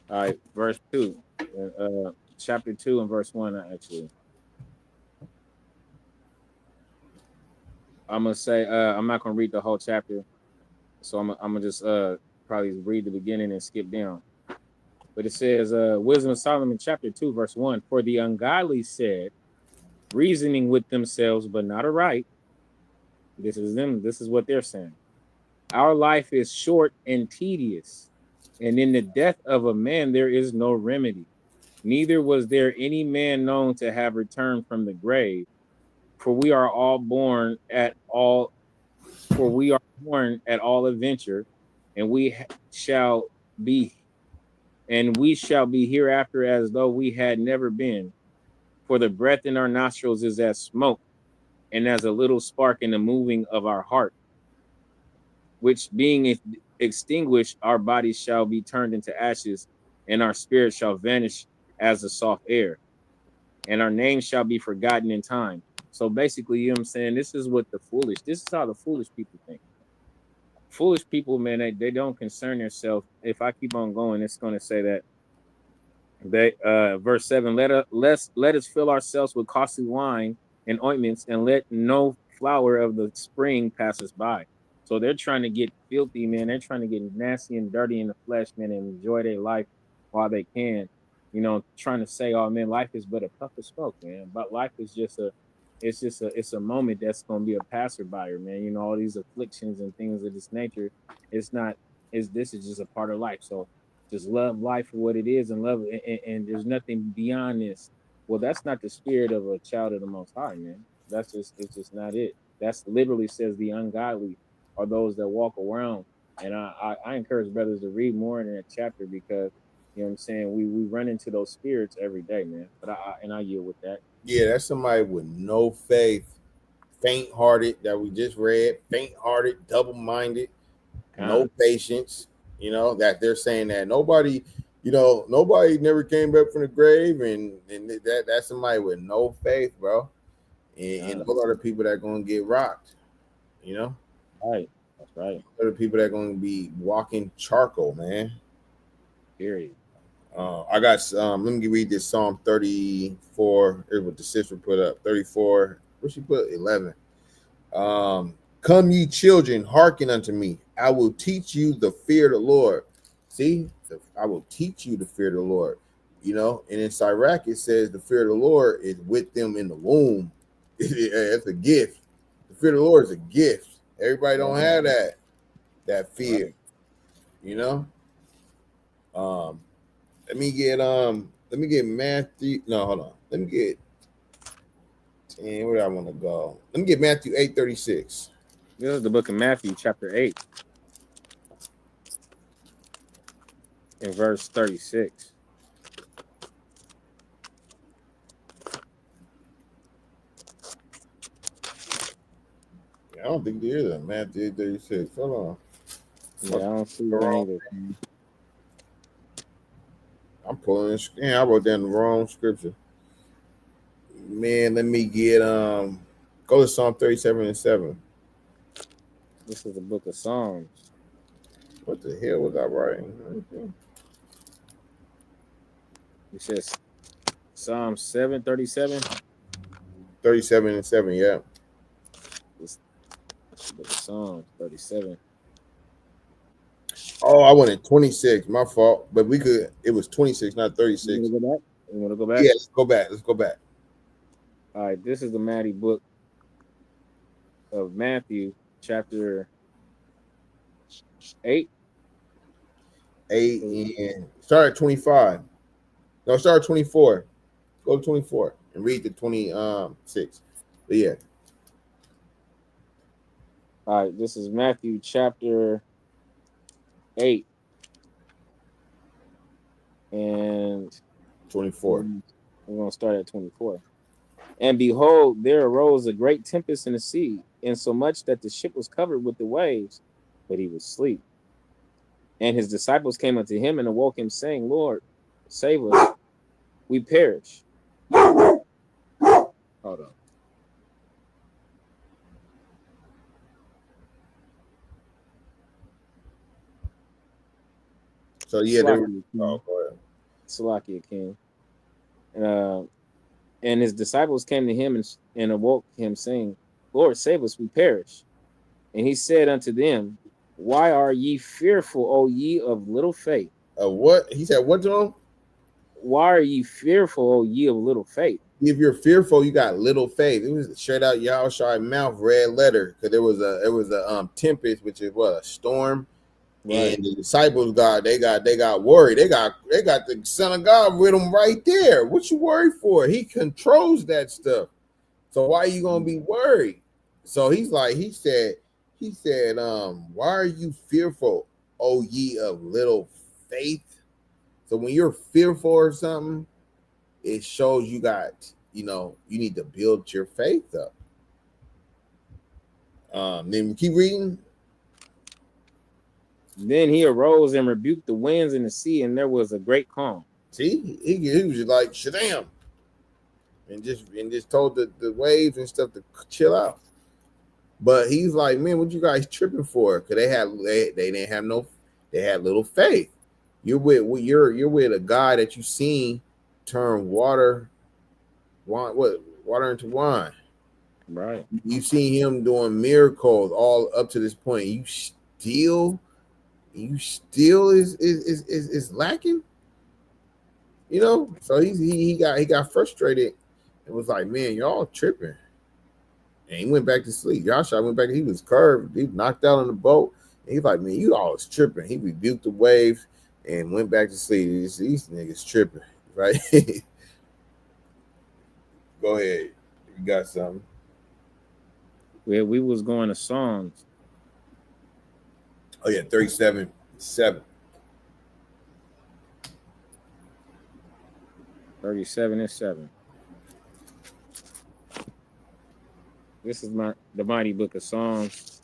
B: All right, verse 2, chapter 2 and verse 1, actually. I'm going to say, I'm not going to read the whole chapter, so I'm going to just probably read the beginning and skip down. But it says, Wisdom of Solomon, chapter 2, verse 1, for the ungodly said, reasoning with themselves, but not aright. This is them. This is what they're saying. Our life is short and tedious, and in the death of a man there is no remedy. Neither was there any man known to have returned from the grave, for we are born at all adventure, and shall be we shall be hereafter as though we had never been. For the breath in our nostrils is as smoke, and as a little spark in the moving of our heart, which being extinguished, our bodies shall be turned into ashes, and our spirit shall vanish as the soft air, and our name shall be forgotten in time. So basically, you know what I'm saying? This is how the foolish people think. Foolish people, man, they don't concern themselves. If I keep on going, it's going to say that They verse 7, let us fill ourselves with costly wine and ointments, and let no flower of the spring pass us by. So they're trying to get filthy, man. They're trying to get nasty and dirty in the flesh, man, and enjoy their life while they can. You know, trying to say, oh man, life is but a puff of smoke, man. But life is just a it's a moment that's gonna be a passerby, man. You know, all these afflictions and things of this nature, it's not is this is just a part of life. So just love life for what it is and love it, and there's nothing beyond this. Well, that's not the spirit of a child of the Most High, man. That's just it's just not it. That's literally says the ungodly are those that walk around. And I encourage brothers to read more in that chapter because you know what I'm saying we run into those spirits every day, man. But I yield with that.
A: Yeah, that's somebody with no faith, faint-hearted that we just read, faint-hearted, double-minded, no patience. You know that they're saying that nobody, nobody never came back from the grave, and that's somebody with no faith, bro. And those are the people that are gonna get rocked. You know,
B: Right. That's right.
A: those are the people that are gonna be walking charcoal, man.
B: Period.
A: I got let me read this Psalm 34. Here's what the sister put up. 34. What she put? 11. Come ye children, hearken unto me. I will teach you the fear of the Lord. See, I will teach you the fear of the Lord. You know, and in Sirach it says the fear of the Lord is with them in the womb. It's a gift. The fear of the Lord is a gift. Everybody don't have that fear.
B: Right.
A: You know. Let me get Matthew. No, hold on. Let me get where do I want to go? Let me get Matthew 8:36.
B: This is the book of Matthew, chapter 8, and verse 36.
A: I don't think there is a Matthew 8:36. Hold on.
B: Yeah, I don't see that either.
A: I'm pulling this. Yeah, I wrote down the wrong scripture. Man, let me get go to Psalm 37 and 7.
B: This is the book of Psalms.
A: What the hell was I writing?
B: It says Psalm 7:37.
A: 37 and 7, yeah.
B: This book of Psalms 37.
A: Oh, I wanted 26. My fault. But it was 26, not 36.
B: You want to go back? You want to go back?
A: Yeah, let's go back. Let's go back.
B: All right, this is the Matty book of Matthew, chapter 8.
A: 8 and start at 25. No, start at 24. Go to 24 and read the 26. But yeah.
B: All right, this is Matthew chapter 8 and
A: 24.
B: we're going to start at 24. And behold, there arose a great tempest in the sea, insomuch that the ship was covered with the waves, but he was asleep. And his disciples came unto him and awoke him, saying, Lord, save us, we perish. Hold on.
A: So yeah,
B: go ahead. Salakia King. And his disciples came to him and awoke him, saying, Lord, save us, we perish. And he said unto them, why are ye fearful, O ye of little faith?
A: What? He said, what, John?
B: Why are ye fearful, O ye of little faith?
A: If you're fearful, you got little faith. It was straight out Yahushua's mouth, red letter, because there was a tempest, which is what, a storm. Right. And the disciples got worried. They got the Son of God with them right there. What you worried for? He controls that stuff. So why are you gonna be worried? So he said, why are you fearful, O ye of little faith? So when you're fearful or something, it shows you you need to build your faith up. Then keep reading.
B: Then he arose and rebuked the winds and the sea, and there was a great calm.
A: See, he was just like Shazam, and just told the waves and stuff to chill out. But he's like, man, what you guys tripping for? Because they had little faith. you're with a guy that you seen turn water into wine.
B: Right.
A: You seen him doing miracles all up to this point. You still is lacking. So he got frustrated and was like, man, y'all tripping. And he went back to sleep. Joshua went back. He was curved. He knocked out on the boat. And he's like, man, you all is tripping. He rebuked the waves and went back to sleep. These niggas tripping, right? Go ahead. You got something.
B: Where we was going to Psalms.
A: Oh yeah, 37:7.
B: 37:7. This is the mighty book of Psalms,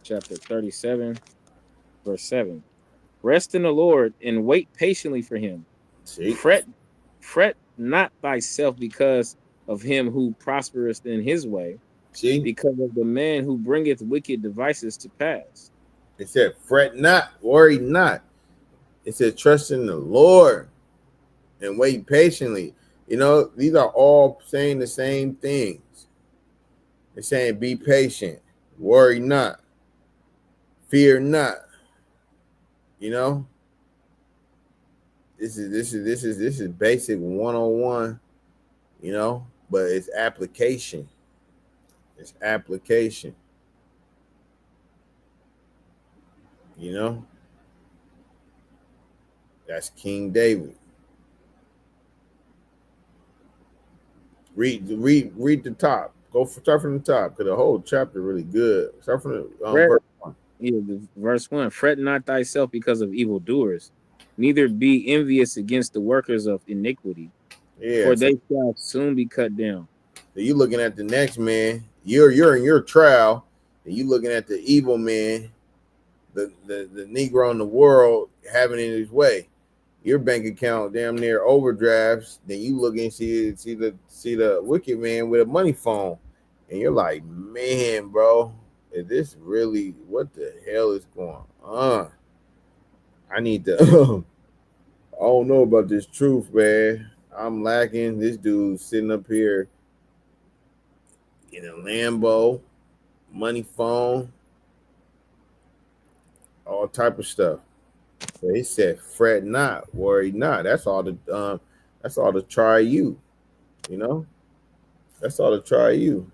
B: chapter 37, verse 7. Rest in the Lord and wait patiently for him.
A: See,
B: Fret not thyself because of him who prospereth in his way,
A: see,
B: because of the man who bringeth wicked devices to pass.
A: it said, fret not, worry not. It said, trust in the Lord and wait patiently. These are all saying the same things. They're saying, be patient, worry not, fear not. This is basic 101. But it's application. It's application. That's King David. Read the top. Start from the top because the whole chapter really good. Start from the verse 1.
B: Yeah, verse 1. Fret not thyself because of evildoers, neither be envious against the workers of iniquity,
A: Yeah,
B: for
A: so
B: they shall soon be cut down.
A: you looking at the next man. You're in your trial, and you looking at the evil man, the Negro in the world having it his way. Your bank account damn near overdrafts. Then you look and see the wicked man with a money phone, and you're like, man, bro, is this really what the hell is going on? I need to. I don't know about this truth, man. I'm lacking. This dude sitting up here in a Lambo, money phone, all type of stuff. But he said, "Fret not, worry not." That's all to try you. You know, that's all to try you.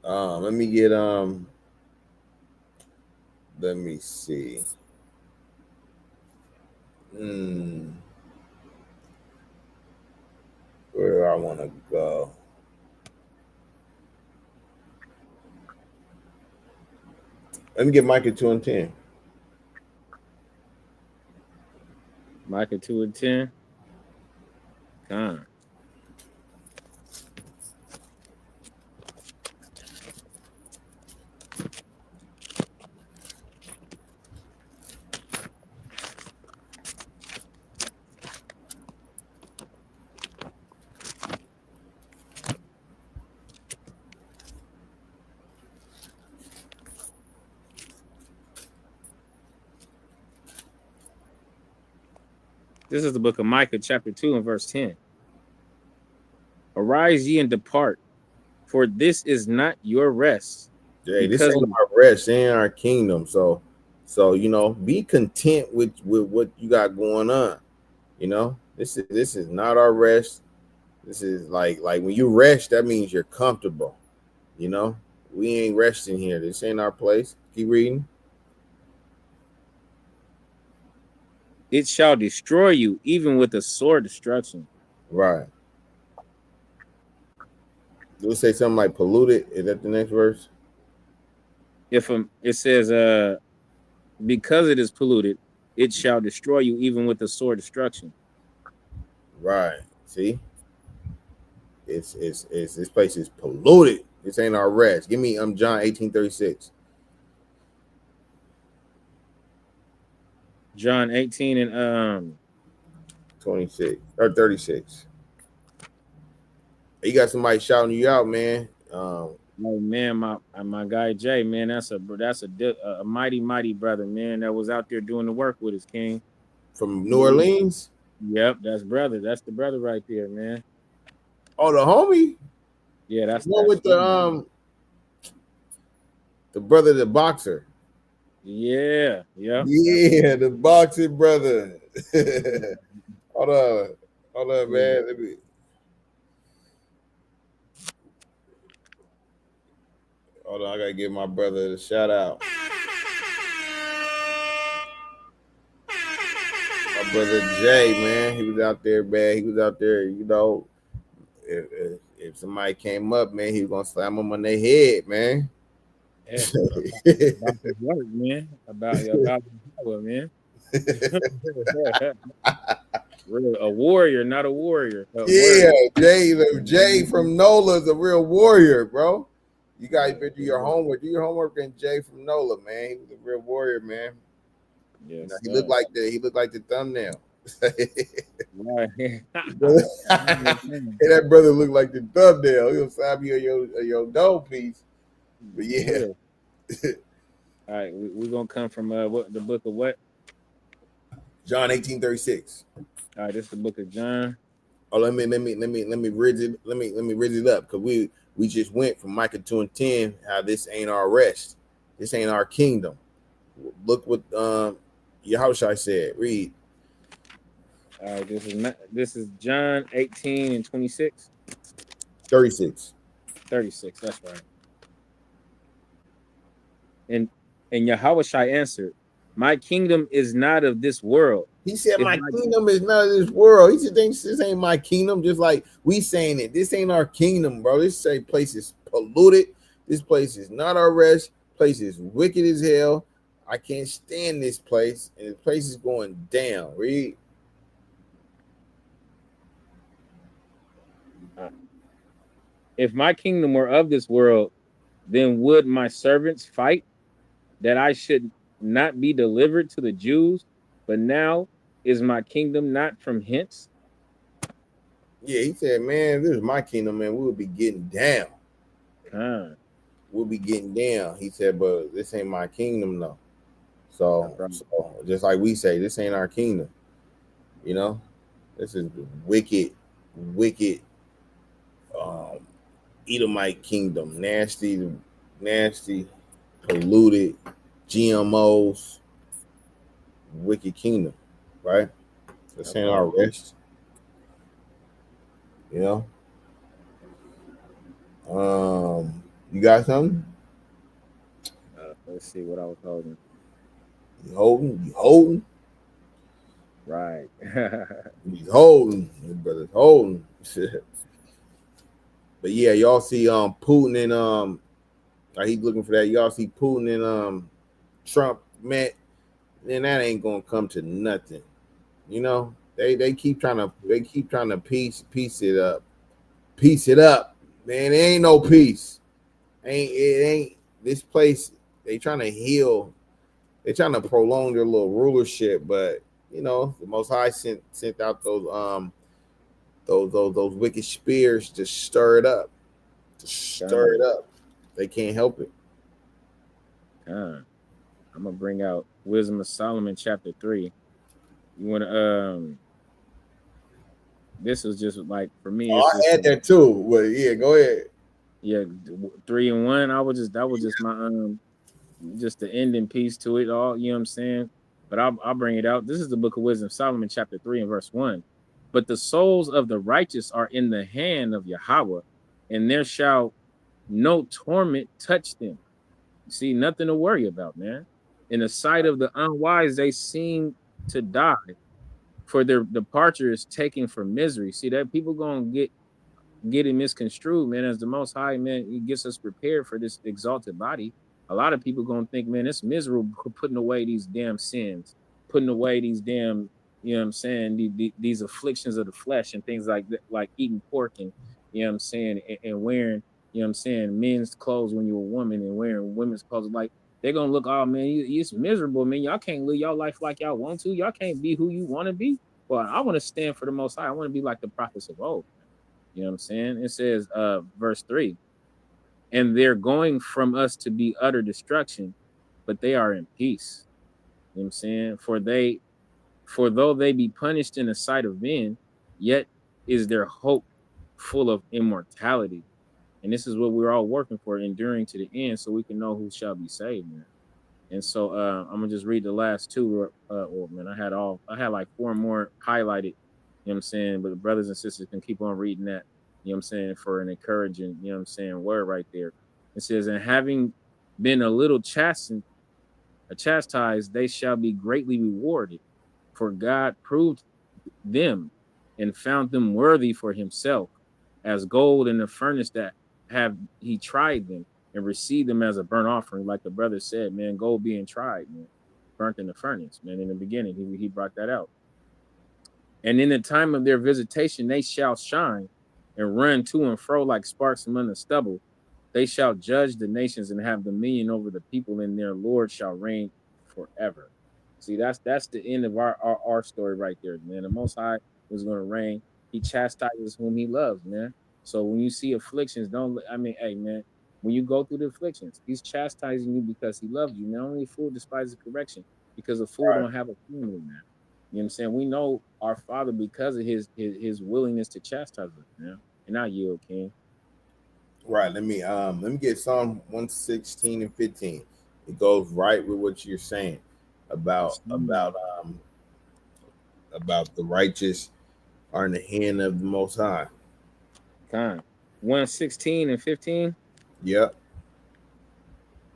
A: Let me get Let me see. Where do I want to go? Let me get Micah 2:10.
B: Micah 2:10. This is the book of Micah, chapter 2, and verse 10. Arise ye and depart, for this is not your rest.
A: Hey, this ain't our rest, ain't our kingdom. So be content with what you got going on. This is not our rest. This is like when you rest, that means you're comfortable. We ain't resting here. This ain't our place. Keep reading.
B: It shall destroy you, even with a sore destruction.
A: Right. Do it say something like polluted? Is that the next verse?
B: If it says, because it is polluted, it shall destroy you, even with a sore destruction.
A: Right. See, it's this place is polluted. This ain't our rest. Give me John 18:36.
B: John 18 and
A: 26 or 36. You got somebody shouting you out, man.
B: Oh man, my guy Jay, man, that's a mighty brother, man. That was out there doing the work with his king.
A: from New Orleans.
B: Yep, that's brother. That's the brother right there, man.
A: Oh, the homie,
B: Yeah,
A: the one
B: that's
A: with
B: him.
A: the brother, the boxer.
B: Yeah, yep.
A: Yeah, the boxing brother.
B: Yeah,
A: hold on, hold on,
B: yeah.
A: man. Let me. Hold on, I gotta give my brother a shout out. My brother Jay, man, he was out there, man. He was out there, you know. If somebody came up, man, he was gonna slam them on their head, man.
B: Yeah, about his work, man. About his power, man. Really, a warrior, not a warrior. A
A: Yeah,
B: warrior.
A: Jay from NOLA is a real warrior, bro. You guys
B: Yeah,
A: better do your homework. Do your homework, and Jay from NOLA, man. He was a real warrior, man. You know,
B: yes,
A: he looked
B: sir.
A: like the thumbnail.
B: Right.
A: Hey, that brother looked like the thumbnail. He'll slap you on your dome piece. But
B: He
A: yeah,
B: will. All right, we're gonna come from what the book of what?
A: John 18:36.
B: All right, this is the book of John.
A: Oh, let me rid it up because we just went from Micah 2:10. How this ain't our rest. This ain't our kingdom. Look what Yahushua said. Read.
B: All right, this is John 18 and 26.
A: 36.
B: 36, that's right. And Yahushua answered, my kingdom is not of this world.
A: He said,
B: If
A: "My
B: my
A: kingdom is not of this world." He said, "This ain't my kingdom." Just like we saying it, this ain't our kingdom, bro. This same place is polluted. This place is not our rest. Place is wicked as hell. I can't stand this place, and the place is going down. Read.
B: uh, if my kingdom were of this world, then would my servants fight that I should not be delivered to the Jews? But now is my kingdom not from hence?
A: Yeah, he said, "Man, this is my kingdom, man. We'll be getting down.
B: Ah,
A: We'll be getting down." He said, "But this ain't my kingdom, though."
B: that's right.
A: So just like we say, this ain't our kingdom. You know, this is the wicked um, Edomite kingdom, nasty, polluted, GMOs, wicked kingdom, right? This
B: That's
A: ain't
B: right.
A: our rest, you know. You got something?
B: Let's see what I was holding.
A: You holding,
B: Right.
A: you holding, your brother's holding. But yeah, y'all see Putin and like he's looking for that. Y'all see Putin and Trump met, then that ain't gonna come to nothing. You know, they keep trying to piece it up. Man, there ain't no peace. Ain't this place? They trying to heal. They trying to prolong their little rulership, but you know, the Most High sent out those wicked spears to stir it up. To stir it
B: Con,
A: up. They can't help it.
B: con. I'm gonna bring out Wisdom of Solomon chapter 3. You wanna this was just like for me,
A: Oh,
B: it's
A: I
B: just
A: had that too. But yeah, go ahead.
B: yeah, 3 and 1. That was just my just the ending piece to it all, you know what I'm saying? But I'll bring it out. This is the book of Wisdom, Solomon chapter 3 and verse 1. But the souls of the righteous are in the hand of Yahweh, and there shall no torment touch them. See, nothing to worry about, man. In the sight of the unwise, they seem to die, for their departure is taken for misery. See that people gonna get it misconstrued, man. As the Most High, man, He gets us prepared for this exalted body. A lot of people gonna think, man, it's miserable putting away these damn sins, putting away these damn, you know what I'm saying, these afflictions of the flesh and things like that, like eating pork and you know what I'm saying, and wearing, you know what I'm saying, men's clothes when you're a woman and wearing women's clothes. Like they're gonna look, oh man, it's miserable, man. Y'all can't live your life like y'all want to. Y'all can't be who you want to be. Well, I want to stand for the Most High. I want to be like the prophets of old. You know what I'm saying? It says, verse 3, and they're going from us to be utter destruction, but they are in peace. You know what I'm saying? For though they be punished in the sight of men, yet is their hope full of immortality. And this is what we're all working for, enduring to the end, so we can know who shall be saved, man. And so I'm gonna just read the last two. Oh man, I had like four more highlighted. You know what I'm saying? But the brothers and sisters can keep on reading that. You know what I'm saying? For an encouraging, you know what I'm saying, word right there. It says, and having been a little chastised, they shall be greatly rewarded. For God proved them and found them worthy for himself, as gold in the furnace that have he tried them and received them as a burnt offering, like the brother said, man, gold being tried, man, burnt in the furnace, man. In the beginning, he brought that out. And in the time of their visitation, they shall shine and run to and fro like sparks among the stubble. They shall judge the nations and have dominion over the people, and their Lord shall reign forever. See, that's the end of our story right there, man. The Most High was going to reign. He chastises whom He loves, man. So when you see afflictions, don't. I mean, hey, man, when you go through the afflictions, He's chastising you because He loves you. Not only a fool despises correction, because a fool
A: Right.
B: don't have a family, man. You know what I'm saying? We know our Father because of his willingness to chastise us, man. And I yield, King.
A: Right. Let me get Psalm 116 and 15. It goes right with what you're saying about
B: Yes, sir.
A: about the righteous are in the hand of the Most High.
B: Time. 116 and 15.
A: Yep.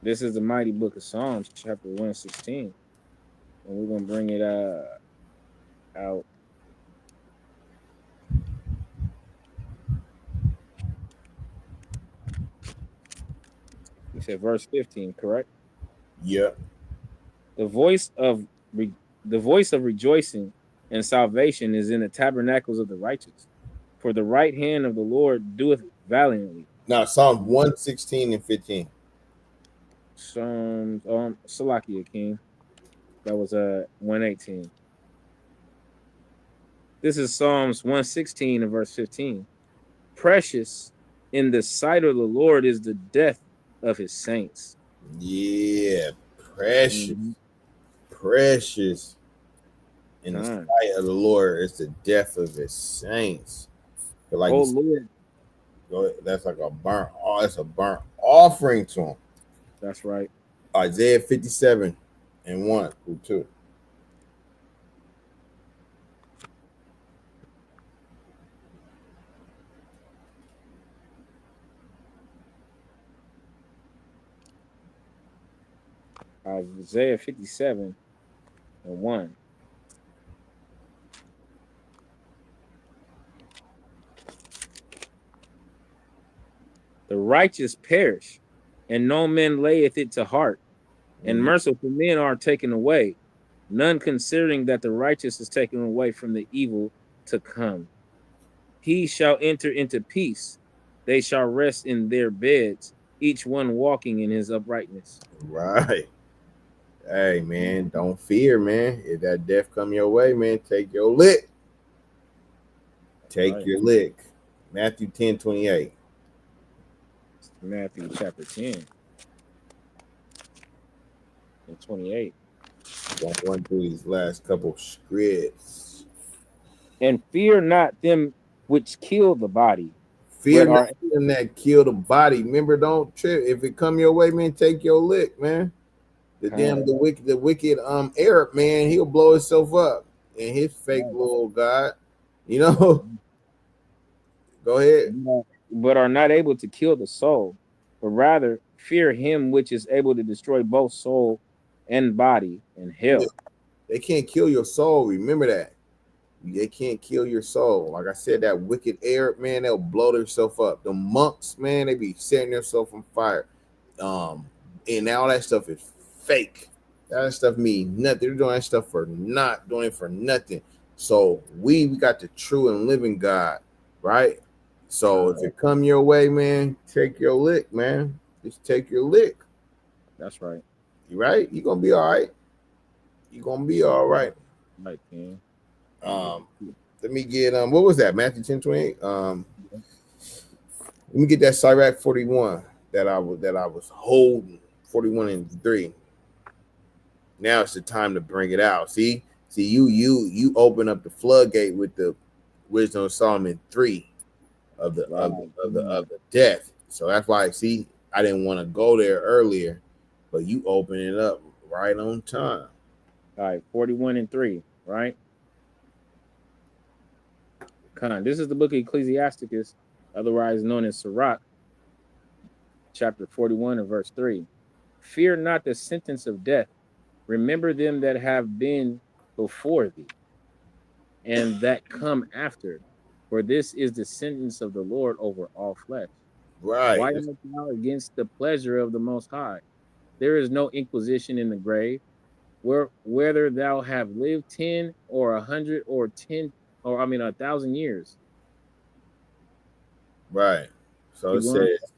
B: This is the mighty book of Psalms, chapter 116. And we're gonna bring it out. You said verse 15, correct?
A: Yep.
B: The voice of the voice of rejoicing and salvation is in the tabernacles of the righteous. For the right hand of the Lord doeth valiantly.
A: Now Psalm 116 and 15.
B: Psalms Salakia King. That was 118. This is Psalms 116 and verse 15. Precious in the sight of the Lord is the death of his saints.
A: Yeah. Precious.
B: Mhm.
A: Precious in the
B: Time.
A: sight of the Lord is the death of his saints. But like
B: Oh
A: you said,
B: Lord.
A: that's like a burnt. Oh, it's a burnt offering to him.
B: That's right.
A: Isaiah 57 and 1 through 2.
B: Isaiah 57 and 1. The righteous perish, and no man layeth it to heart, and
A: Mhm.
B: merciful men are taken away, none considering that the righteous is taken away from the evil to come. He shall enter into peace. They shall rest in their beds, each one walking in his uprightness.
A: Right. Hey man, don't fear, man. If that death come your way, man, take your lick.
B: That's
A: Take
B: right.
A: your lick. Matthew 10:28.
B: Matthew chapter 10 and 28.
A: Gonna run through these last couple scripts.
B: And fear not them which kill the body,
A: Fear
B: but
A: not
B: are
A: them that kill the body. Remember, don't trip. If it come your way, man, take your lick, man.
B: kind.
A: The wicked Arab man, he'll blow himself up and his fake
B: Right.
A: little god. You know, go ahead.
B: But are not able to kill the soul, but rather fear him which is able to destroy both soul and body in
A: Yeah,
B: hell.
A: they can't kill your soul. Remember that. They can't kill your soul. Like I said, that wicked Arab man, they'll blow themselves up. The monks, man, they be setting themselves on fire. Um, and all that stuff is fake. That stuff mean nothing. They're doing that stuff for not doing it for nothing. So we got the true and living God, right? So if
B: Kind.
A: it come your way, man, take your lick, man. Just take your lick.
B: That's right.
A: You right? You gonna be all right. You gonna be all right.
B: Right, King.
A: Um, let me get what was that? Matthew 10:28. Let me get that Sirach 41. was holding 41-3. Now it's the time to bring it out. See, you open up the floodgate with the Wisdom of Solomon 3 of the
B: Right.
A: of the death. So that's why I didn't want to go there earlier, but you open it up right on time.
B: All right, 41-3, right? This is the book of Ecclesiasticus, otherwise known as Sirach, chapter 41 and verse 3. Fear not the sentence of death. Remember them that have been before thee, and that come after. For this is the sentence of the Lord over all flesh.
A: Right.
B: Why art thou against the pleasure of the Most High? There is no inquisition in the grave, whether thou have lived 10 or 100 or 10, or 1,000 years.
A: Right. So
B: Keep
A: it
B: going.
A: says,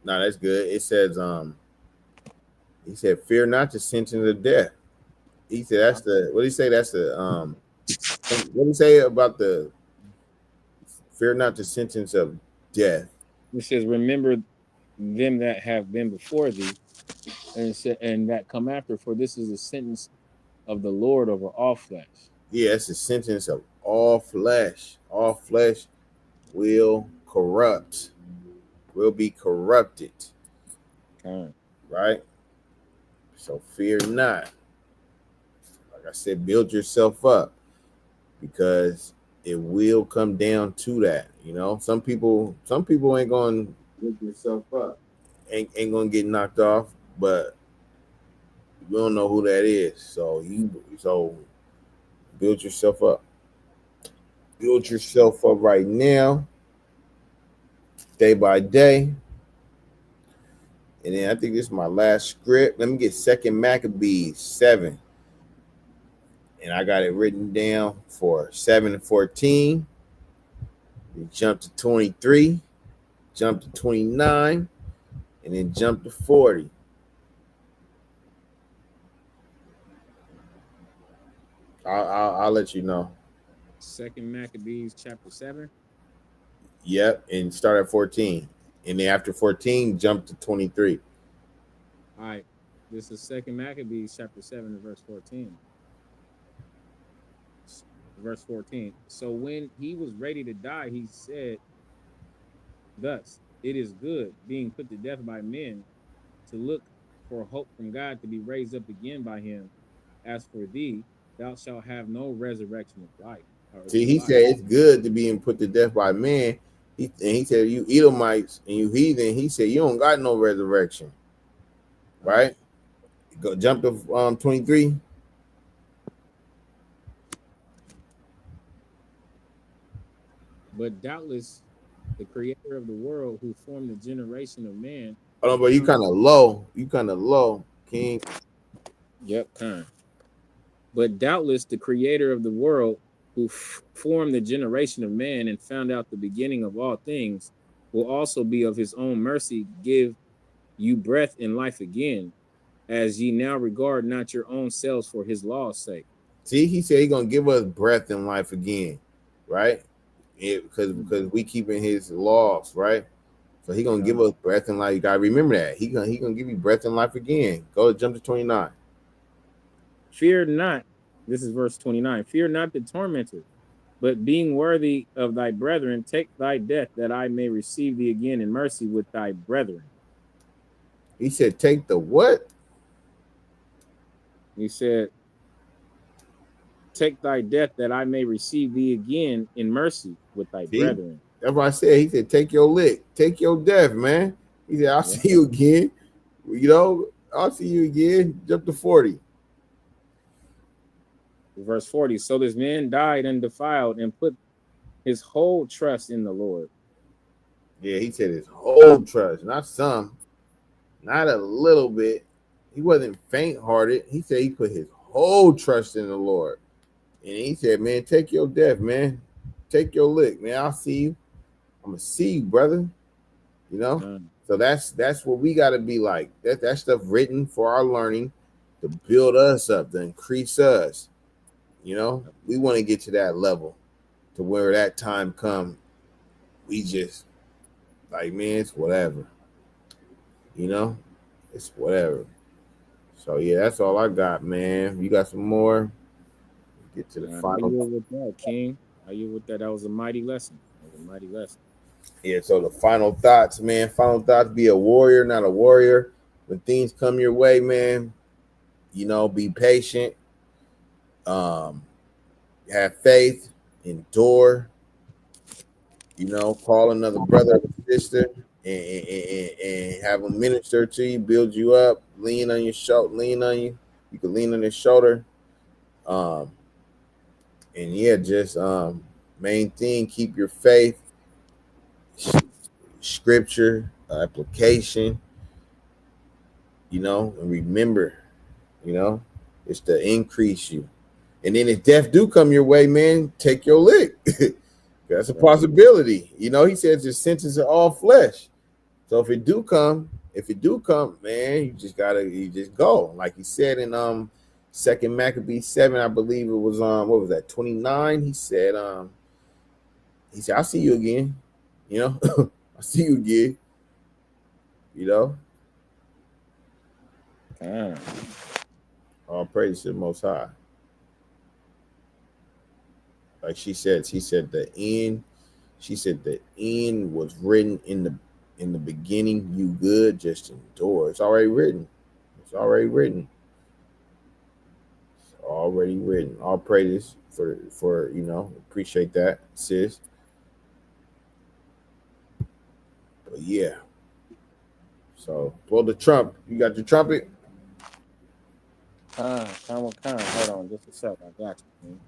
A: no, that's good. It says, he said, fear not the sentence of death. He said what did he say? That's the what did he say about the fear not the sentence of death?
B: It says, remember them that have been before thee, and that come after, for this is the sentence of the Lord over all flesh.
A: Yeah, it's the sentence of all flesh. All flesh will be corrupted. Right? So fear not. Like I said, build yourself up because it will come down to that. You know, some people ain't gonna build yourself up. Ain't gonna get knocked off, but we don't know who that is. So build yourself up. Build yourself up right now, day by day. And then I think this is my last script. Let me get 2nd Maccabees 7. And I got it written down for 7-14. Then jump to 23, jump to 29, and then jump to 40. I'll let you know.
B: 2nd Maccabees chapter 7.
A: Yep, and start at 14. And then after 14, jump to 23.
B: All right. This is 2nd Maccabees chapter 7 and verse 14. Verse 14. So when he was ready to die, he said, thus, it is good, being put to death by men, to look for hope from God to be raised up again by him. As for thee, thou shalt have no resurrection of life.
A: See, he said it's good to be put to death by men. He said, you Edomites and you heathen, he said, you don't got no resurrection. Right? Go jump to 23.
B: But doubtless the creator of the world who formed the generation of man.
A: Oh, but you kind of low. You kind of low, King.
B: Yep, kind. But doubtless the creator of the world who formed the generation of man and found out the beginning of all things will also be of his own mercy give you breath and life again, as ye now regard not your own selves for his law's sake.
A: See, he said he's gonna give us breath and life again, right? Because we keeping his laws, right? So he gonna give us breath and life. You gotta remember that. He gonna give you breath and life again. Go jump to 29.
B: Fear not. This is verse 29. Fear not the tormentor, but being worthy of thy brethren, take thy death, that I may receive thee again in mercy with thy brethren.
A: He said, take the what?
B: He said, take thy death, that I may receive thee again in mercy with thy brethren.
A: That's what I said. He said, take your lick, take your death, man. He said, I'll see you again. You know, I'll see you again. Jump to 40.
B: Verse 40. So this man died undefiled and put his whole trust in the Lord.
A: Yeah, he said his whole trust, not some, not a little bit. He wasn't faint-hearted. He said he put his whole trust in the Lord. And he said, man, take your death, man. Take your lick, man. I'll see you. I'm gonna see you, brother. You know? So that's what we gotta be like. That stuff written for our learning to build us up, to increase us. You know, we want to get to that level to where that time come, we just like, man, it's whatever. You know, it's whatever. So yeah, that's all I got, man. You got some more? Get to the
B: How
A: final.
B: you with that, King? How you with that? That was a mighty lesson. That was a mighty lesson.
A: Yeah, so the final thoughts, man. Final thoughts: be a warrior, not a warrior. When things come your way, man, be patient. Um, have faith, endure. Call another brother or sister, and have them minister to you, build you up, lean on your shoulder, lean on you. You can lean on their shoulder. Um, and yeah, just main thing, keep your faith, scripture, application, and remember, you know, it's to increase you. And then if death do come your way, man, take your lick. That's a
B: Right.
A: possibility. He says the sentence of all flesh. So if it do come, man, you just go. Like he said in Second Maccabees 7, I believe it was what was that, 29? He said, I'll see you again. I'll see you again, you know.
B: Ah,
A: All praise to the most high. Like she said the end was written in the beginning. You good, just endure. It's already written. It's already written. It's already written. All praise for appreciate that, sis. But yeah. So blow the trump. You got your trumpet?
B: Khan. Hold on just a sec. I got you, King.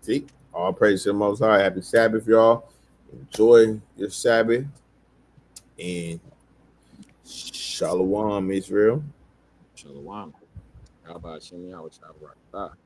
A: See? All praise to the most high. Happy Sabbath, y'all. Enjoy your Sabbath. And Shalom, Israel.
B: Shalom. How about Shimmy? How about